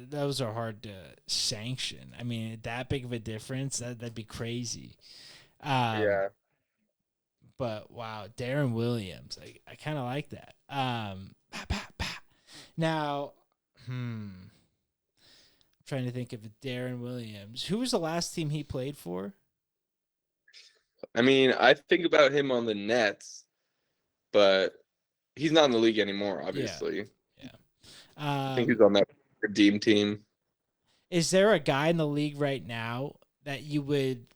those are hard to sanction. I mean that big of a difference, that'd be crazy. Yeah. But wow, Darren Williams, I kind of like that. Now, I'm trying to think of Darren Williams. Who was the last team he played for? I mean, I think about him on the Nets, but he's not in the league anymore, obviously. Yeah. I think he's on that redeem team. Is there a guy in the league right now that you would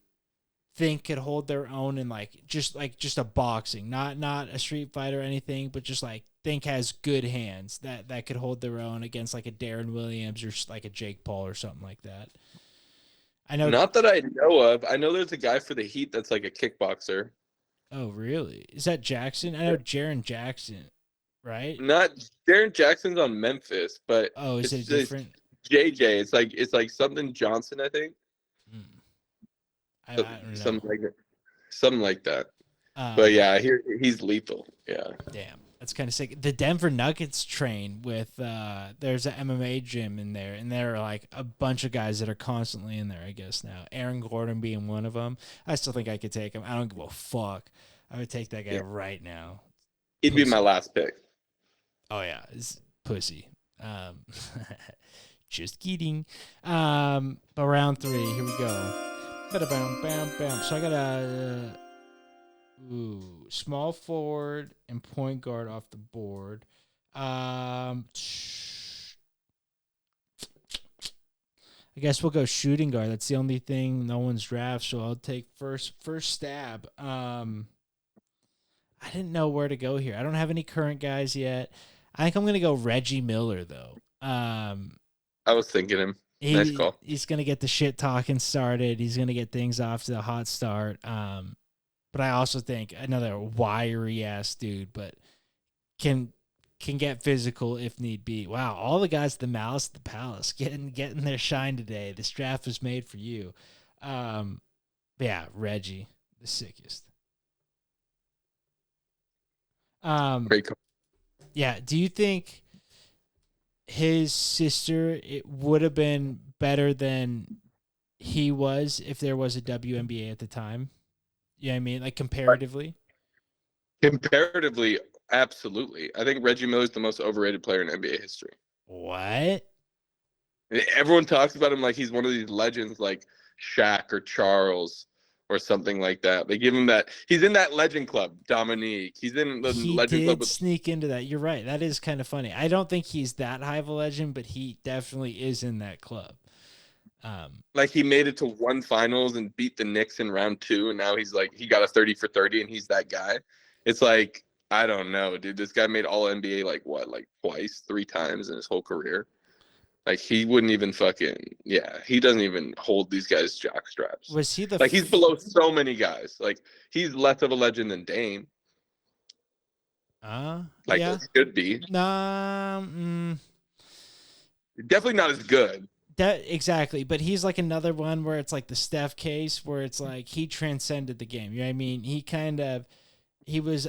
think could hold their own in just a boxing, not a street fight or anything, but just like think has good hands that could hold their own against like a Darren Williams or like a Jake Paul or something like that? I know. Not that I know of. I know there's a guy for the Heat that's like a kickboxer. Oh, really? Is that Jackson? I know Jaren Jackson, right? Not Darren Jackson's on Memphis, but Oh, is it's it different? JJ. It's like something Johnson, I think. I don't know. Something like that. But yeah, he's lethal. Yeah. Damn, that's kind of sick. The Denver Nuggets train with there's an MMA gym in there, and there are like a bunch of guys that are constantly in there. I guess now Aaron Gordon being one of them. I still think I could take him. I don't give a fuck. I would take that guy right now. He'd be my last pick. Oh yeah, it's pussy. Just kidding. But round 3, here we go. Bam, bam, bam. So I got a small forward and point guard off the board. I guess we'll go shooting guard. That's the only thing no one's draft, so I'll take first stab. I didn't know where to go here. I don't have any current guys yet. I think I'm gonna go Reggie Miller though. I was thinking him. Nice call. He's gonna get the shit talking started. He's gonna get things off to the hot start. But I also think another wiry ass dude, but can get physical if need be. Wow, all the guys at the Malice at the Palace getting their shine today. This draft was made for you. Yeah, Reggie, the sickest. Great call. Yeah, do you think his sister would have been better than he was if there was a WNBA at the time? You know what I mean? Like comparatively? Comparatively, absolutely. I think Reggie Miller's the most overrated player in NBA history. What? Everyone talks about him like he's one of these legends like Shaq or Charles or something like that. They give him that. He's in that legend club, Dominique. He's in the legend club. He did sneak into that. You're right. That is kind of funny. I don't think he's that high of a legend, but he definitely is in that club. Like he made it to one finals and beat the Knicks in round 2, and now he's like he got a 30 for 30, and he's that guy. It's like I don't know, dude. This guy made All NBA like twice, 3 times in his whole career. Like he wouldn't even he doesn't even hold these guys' jock straps. Was he he's below so many guys. Like he's less of a legend than Dame. Yeah. It should be. Definitely not as good. Exactly, but he's like another one where it's like the Steph case where it's like he transcended the game. You know what I mean? He was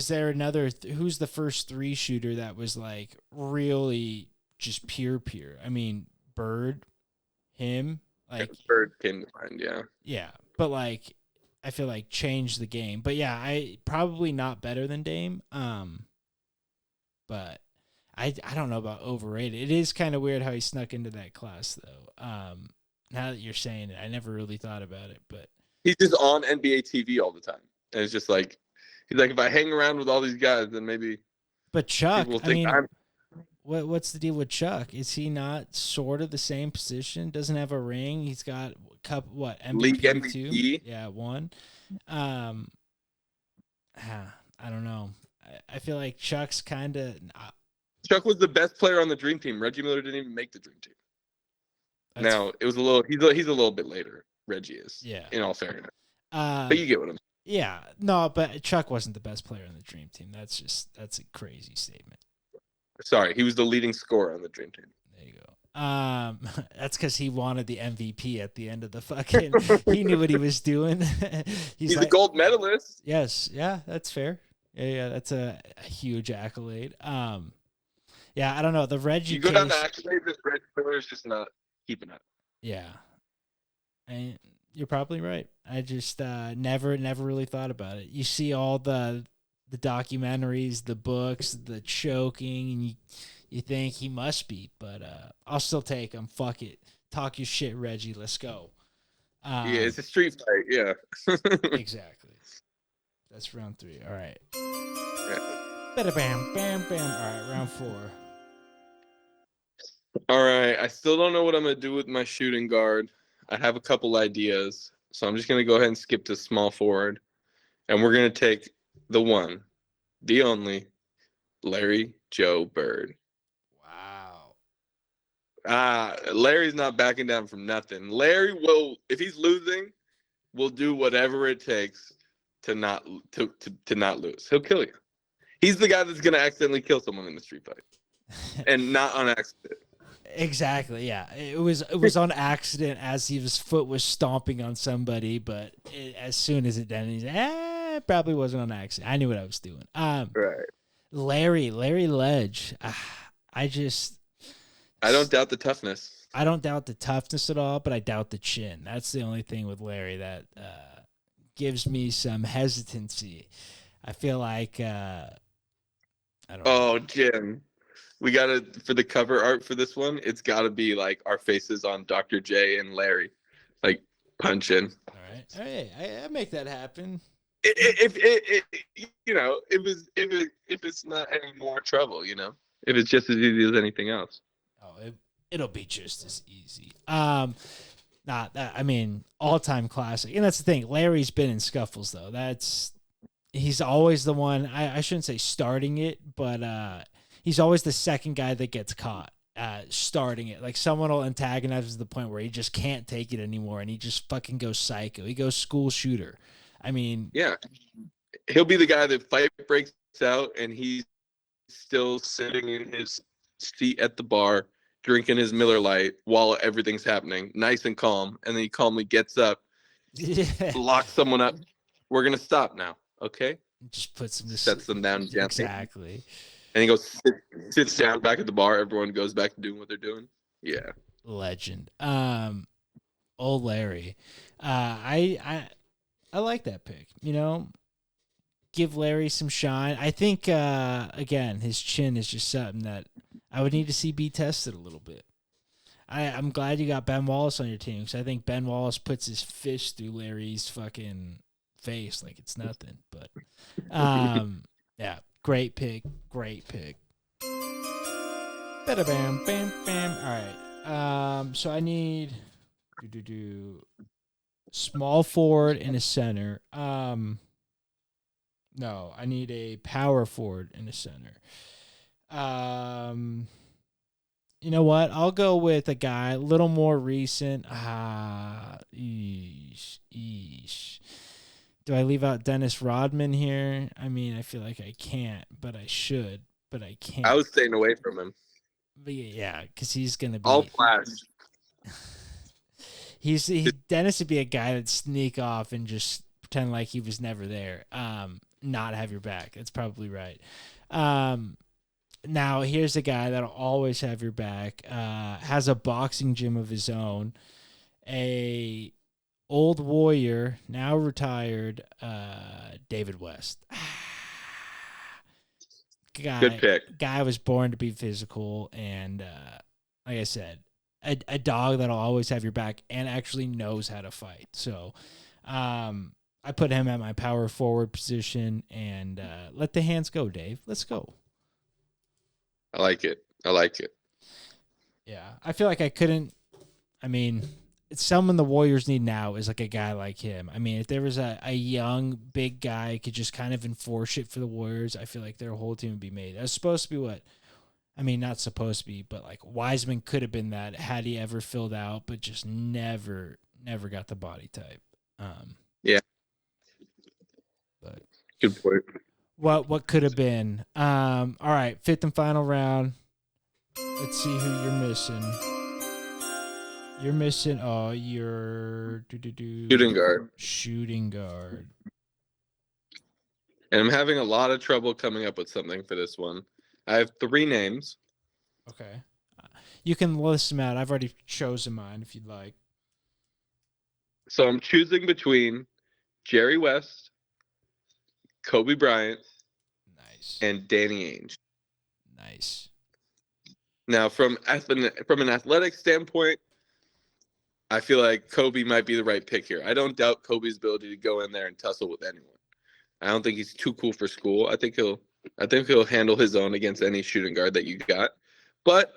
there another who's the first 3 shooter that was like really just pure. I mean, Bird, him, like Bird came to mind, yeah. Yeah, but like I feel like changed the game. But yeah, I probably not better than Dame. But I don't know about overrated. It is kind of weird how he snuck into that class though. Now that you're saying it, I never really thought about it, but He's just on NBA TV all the time, and it's just like he's like, if I hang around with all these guys, then maybe. But Chuck, people will think I'm. what's the deal with Chuck? Is he not sort of the same position? Doesn't have a ring. He's got League MVP too? MVP? Yeah, one. I don't know. I feel like Chuck's kind of. Chuck was the best player on the Dream Team. Reggie Miller didn't even make the Dream Team. Now it was a little. He's a little bit later. Reggie is. Yeah. In all fairness, but you get what I'm. Yeah, no, but Chuck wasn't the best player on the Dream Team. That's a crazy statement. Sorry, he was the leading scorer on the Dream Team. There you go. That's because he wanted the MVP at the end of the fucking. He knew what he was doing. He's a gold medalist. Yes, yeah, that's fair. Yeah, that's a huge accolade. Yeah, I don't know the Reggie. You go down the accolade, this Reggie Miller is just not keeping up. Yeah, and you're probably right. I just never really thought about it. You see all the documentaries, the books, the choking, and you think he must be, but I'll still take him. Fuck it. Talk your shit, Reggie. Let's go. Yeah, it's a street fight. Yeah. Exactly. That's round 3. All right. Yeah. Bada bam, bam, bam. All right, round 4. All right. I still don't know what I'm going to do with my shooting guard. I have a couple ideas, so I'm just going to go ahead and skip to small forward, and we're going to take the one, the only, Larry Joe Bird. Wow. Larry's not backing down from nothing. Larry will, if he's losing, will do whatever it takes to not lose. He'll kill you. He's the guy that's going to accidentally kill someone in the street fight, and not on accident. Exactly. Yeah, it was on accident as his foot was stomping on somebody, but as soon as it done, he's it probably wasn't on accident. I knew what I was doing. Right. Larry Ledge. I don't doubt the toughness. I don't doubt the toughness at all, but I doubt the chin. That's the only thing with Larry that gives me some hesitancy. I feel like I don't know. Oh, Jim. We got to, for the cover art for this one, it's got to be like our faces on Dr. J and Larry, like punching. All right. Hey, I make that happen. If it's not any more trouble, if it's just as easy as anything else. Oh, it'll be just as easy. All-time classic. And that's the thing. Larry's been in scuffles though. He's always the one. I shouldn't say starting it, but he's always the second guy that gets caught starting it. Like someone will antagonize to the point where he just can't take it anymore, and he just fucking goes psycho. He goes school shooter. I mean, yeah, he'll be the guy that fight breaks out, and he's still sitting in his seat at the bar, drinking his Miller Lite while everything's happening, nice and calm. And then he calmly gets up, locks someone up. We're gonna stop now, okay? Just puts him to sets them down gently. Exactly. And he goes, sits down back at the bar. Everyone goes back to doing what they're doing. Yeah. Legend. Old Larry. I like that pick. Give Larry some shine. I think again, his chin is just something that I would need to see be tested a little bit. I'm glad you got Ben Wallace on your team, because I think Ben Wallace puts his fist through Larry's fucking face like it's nothing. But yeah. Great pick. Bada bam, bam, bam. All right. So I need small forward and a center. No, I need a power forward and a center. You know what? I'll go with a guy a little more recent. Do I leave out Dennis Rodman here? I mean, I feel like I can't, but I should, but I can't. I was staying away from him. But yeah, because he's going to be... all flash. Dennis would be a guy that'd sneak off and just pretend like he was never there. Not have your back. That's probably right. Now, here's a guy that'll always have your back. Has a boxing gym of his own. A old warrior, now retired, David West. Good pick. Guy was born to be physical, and like I said, a dog that'll always have your back and actually knows how to fight. So I put him at my power forward position and let the hands go, Dave. Let's go. I like it. Yeah, I feel like I couldn't. I mean, it's someone the Warriors need now is like a guy like him. I mean, if there was a young, big guy who could just kind of enforce it for the Warriors, I feel like their whole team would be made. That was supposed to be what? I mean, not supposed to be, but like Wiseman could have been that had he ever filled out, but just never got the body type. Yeah. But good point. What could have been? All right, fifth and final round. Let's see who you're missing. You're missing. Oh, you're Shooting guard. Shooting guard. And I'm having a lot of trouble coming up with something for this one. I have 3 names. Okay. You can list them out. I've already chosen mine if you'd like. So I'm choosing between Jerry West, Kobe Bryant, nice, and Danny Ainge. Nice. Now, from an athletic standpoint, I feel like Kobe might be the right pick here. I don't doubt Kobe's ability to go in there and tussle with anyone. I don't think he's too cool for school. I think he'll handle his own against any shooting guard that you got. But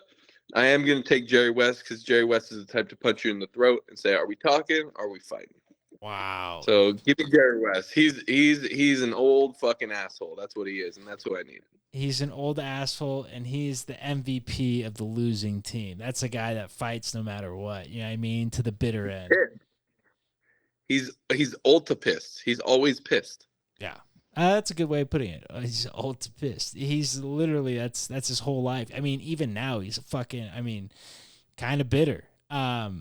I am going to take Jerry West because Jerry West is the type to punch you in the throat and say, "Are we talking? Are we fighting?" Wow. So give me Jerry West. He's an old fucking asshole. That's what he is, and that's who I need. He's an old asshole, and he's the MVP of the losing team. That's a guy that fights no matter what. You know what I mean? To the bitter end. He's ultra pissed. He's always pissed. Yeah. That's a good way of putting it. He's ultra pissed. He's literally, that's his whole life. I mean, even now, he's kind of bitter. But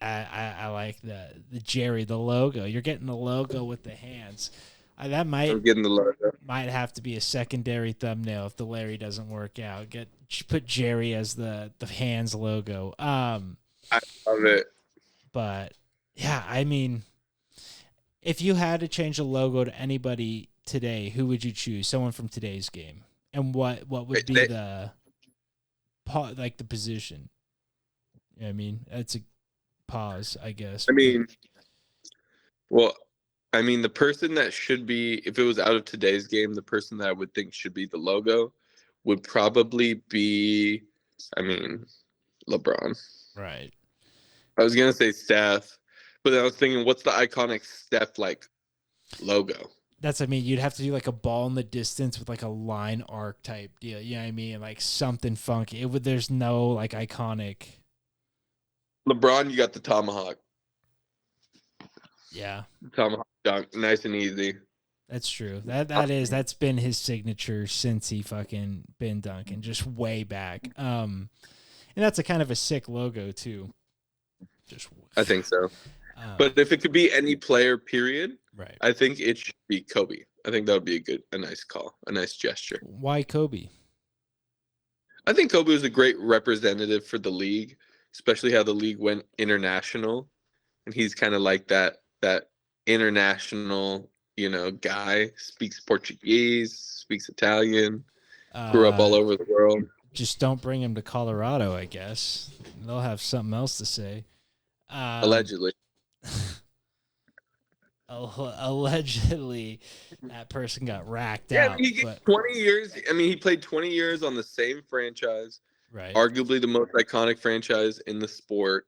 I like the Jerry, the logo. You're getting the logo with the hands. I'm getting the logo. Might have to be a secondary thumbnail if the Larry doesn't work out. Put Jerry as the hands logo. I love it. But yeah, I mean, if you had to change the logo to anybody today, who would you choose? Someone from today's game, and what would be the position? You know what I mean, that's a pause, I guess. I mean, the person that should be, if it was out of today's game, the person that I would think should be the logo would probably be, LeBron. Right. I was going to say Steph, but then I was thinking, what's the iconic Steph, logo? You'd have to do like a ball in the distance with like a line arc type deal. You know what I mean? Like something funky. There's no like iconic. LeBron, you got the tomahawk. Yeah. Tomahawk dunk, nice and easy. That's true. That's been his signature since he fucking been dunking, just way back. And that's a kind of a sick logo too. I think so. But if it could be any player, period, right? I think it should be Kobe. I think that would be a nice call, a nice gesture. Why Kobe? I think Kobe was a great representative for the league, especially how the league went international, and he's kind of like that international, guy. Speaks Portuguese, speaks Italian, grew up all over the world. Just don't bring him to Colorado, I guess. They'll have something else to say. Allegedly. Allegedly, that person got racked out. He 20 years. He played 20 years on the same franchise. Right. Arguably the most iconic franchise in the sport.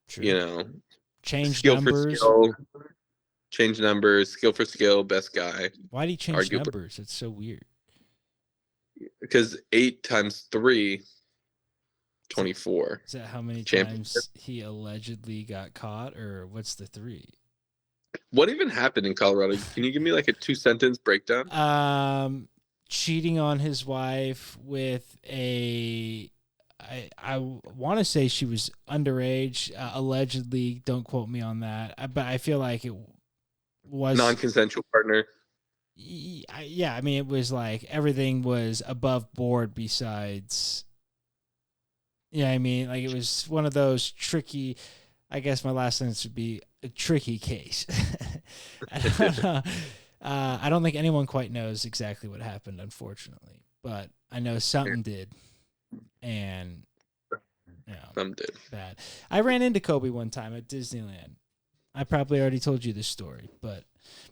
True. Change numbers, skill for skill, best guy. Why did he change numbers? It's so weird. Because 8 times 3, 24. Is that how many times he allegedly got caught, or what's the 3? What even happened in Colorado? Can you give me like a 2-sentence breakdown? Cheating on his wife with I want to say she was underage, allegedly. Don't quote me on that. But I feel like it was non-consensual partner. Yeah, it was like everything was above board besides. Yeah, like it was one of those tricky. I guess my last sentence would be a tricky case. I don't know. I don't think anyone quite knows exactly what happened, unfortunately, but I know something did, and some did. Bad. I ran into Kobe one time at Disneyland. I probably already told you this story, but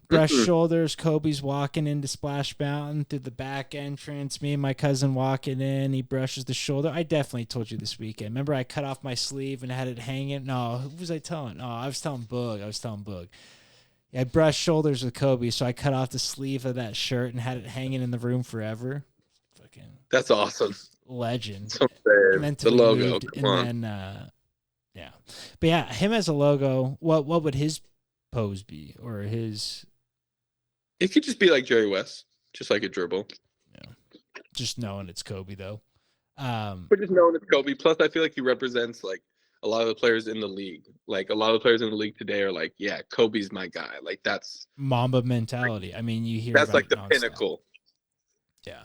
brush shoulders. Kobe's walking into Splash Mountain through the back entrance. Me and my cousin walking in. He brushes the shoulder. I definitely told you this weekend. Remember, I cut off my sleeve and had it hanging. No, who was I telling? No, I was telling Boog. Yeah, I brushed shoulders with Kobe, so I cut off the sleeve of that shirt and had it hanging in the room forever. Fucking That's awesome. Legend. So And then the logo. moved, and then yeah, but yeah, him as a logo. What would his pose be, or his? It could just be like Jerry West, just like a dribble. Yeah, just knowing it's Kobe though. But just knowing it's Kobe. Plus, I feel like he represents like a lot of the players in the league. Like a lot of the players in the league today are like, yeah, Kobe's my guy. Like that's Mamba mentality. I mean, you hear that's about like it the nonstop. pinnacle. Yeah.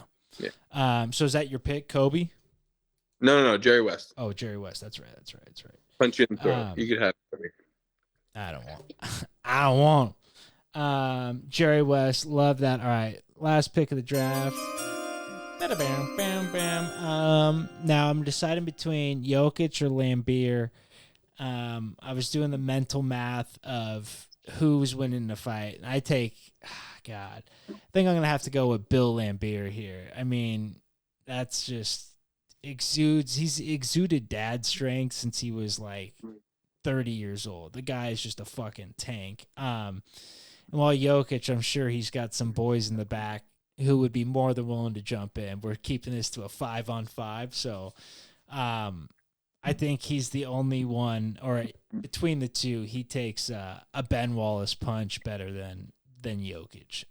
So is that your pick, Kobe? No, Jerry West. Oh, Jerry West. That's right. Punch in and throw. You could have it for me. I don't want. Jerry West, love that. All right, last pick of the draft. Bam, bam, bam. Now I'm deciding between Jokic or Lambeer. I was doing the mental math of who's winning the fight. And I think, God, I think I'm gonna have to go with Bill Lambeer here. I mean, that's just he's exuded dad strength since he was like 30 years old. The guy is just a fucking tank. And while Jokic, I'm sure he's got some boys in the back who would be more than willing to jump in. We're keeping this to a 5-on-5. So I think he's the only one, or between the two, he takes a Ben Wallace punch better than Jokic.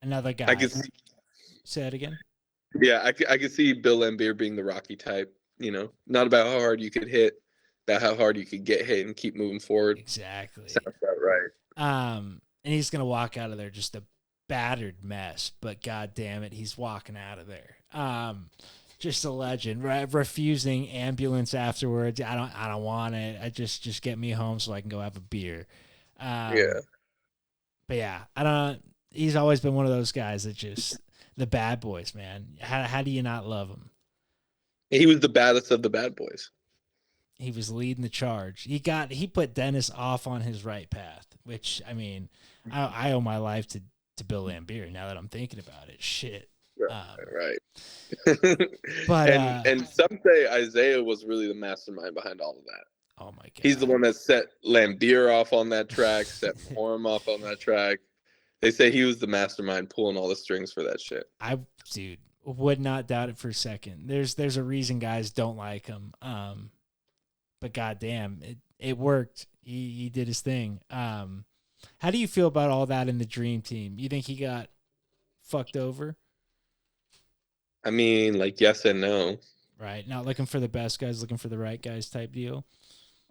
Another guy. Say it again. Yeah, I could see Bill Lambeer being the Rocky type, not about how hard you could hit, about how hard you could get hit and keep moving forward. Exactly. Sounds about right. And he's going to walk out of there just a battered mess, but God damn it, he's walking out of there. Just a legend, refusing ambulance afterwards. I don't want it. I just get me home so I can go have a beer. Yeah. But yeah, he's always been one of those guys that just, the bad boys, man. How do you not love him? He was the baddest of the bad boys. He was leading the charge. He put Dennis off on his right path, which, I mean, I owe my life to Bill Lambeer now that I'm thinking about it. Shit. Right. But and some say Isaiah was really the mastermind behind all of that. Oh my God. He's the one that set Lambeer off on that track, set Forum off on that track. They say he was the mastermind pulling all the strings for that shit. Dude, would not doubt it for a second. There's a reason guys don't like him. But goddamn, it worked. He did his thing. How do you feel about all that in the dream team? You think he got fucked over? I mean, like, yes and no. Right. Not looking for the best guys, looking for the right guys type deal.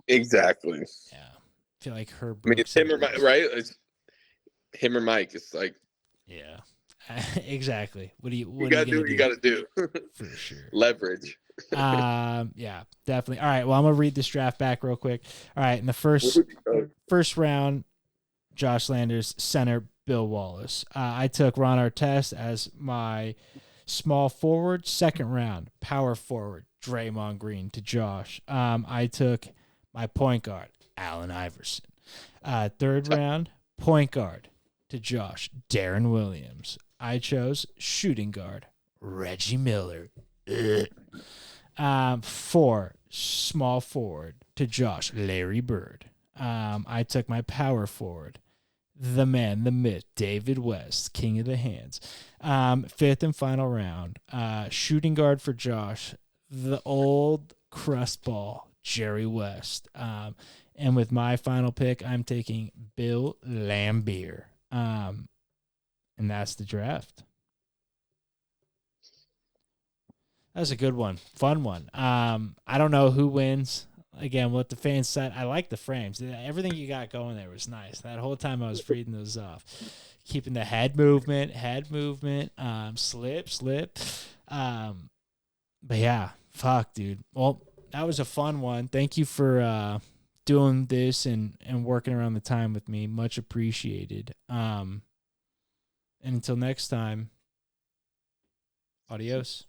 Exactly. Yeah. I feel like Herb. I mean, it's him or Mike, right? It's him or Mike. It's like. Yeah. Exactly. What you gotta do what you gotta do. For sure. Leverage. Yeah, definitely. All right. Well, I'm gonna read this draft back real quick. All right. In the first round, Josh Landers, center, Bill Wallace. I took Ron Artest as my small forward. Second round, power forward, Draymond Green to Josh. I took my point guard, Allen Iverson. Third round, point guard to Josh, Darren Williams. I chose shooting guard, Reggie Miller. 4, small forward to Josh, Larry Bird. I took my power forward, the man, the myth, David West, king of the hands. Fifth and final round, shooting guard for Josh, the old crust ball, Jerry West. And with my final pick, I'm taking Bill Lambeer. And that's the draft. That's a good one. Fun one. I don't know who wins. Again, what the fans said, I like the frames. Everything you got going there was nice. That whole time I was reading those off. Keeping the head movement, slip. But yeah, fuck, dude. Well, that was a fun one. Thank you for doing this and working around the time with me. Much appreciated. And until next time, adios.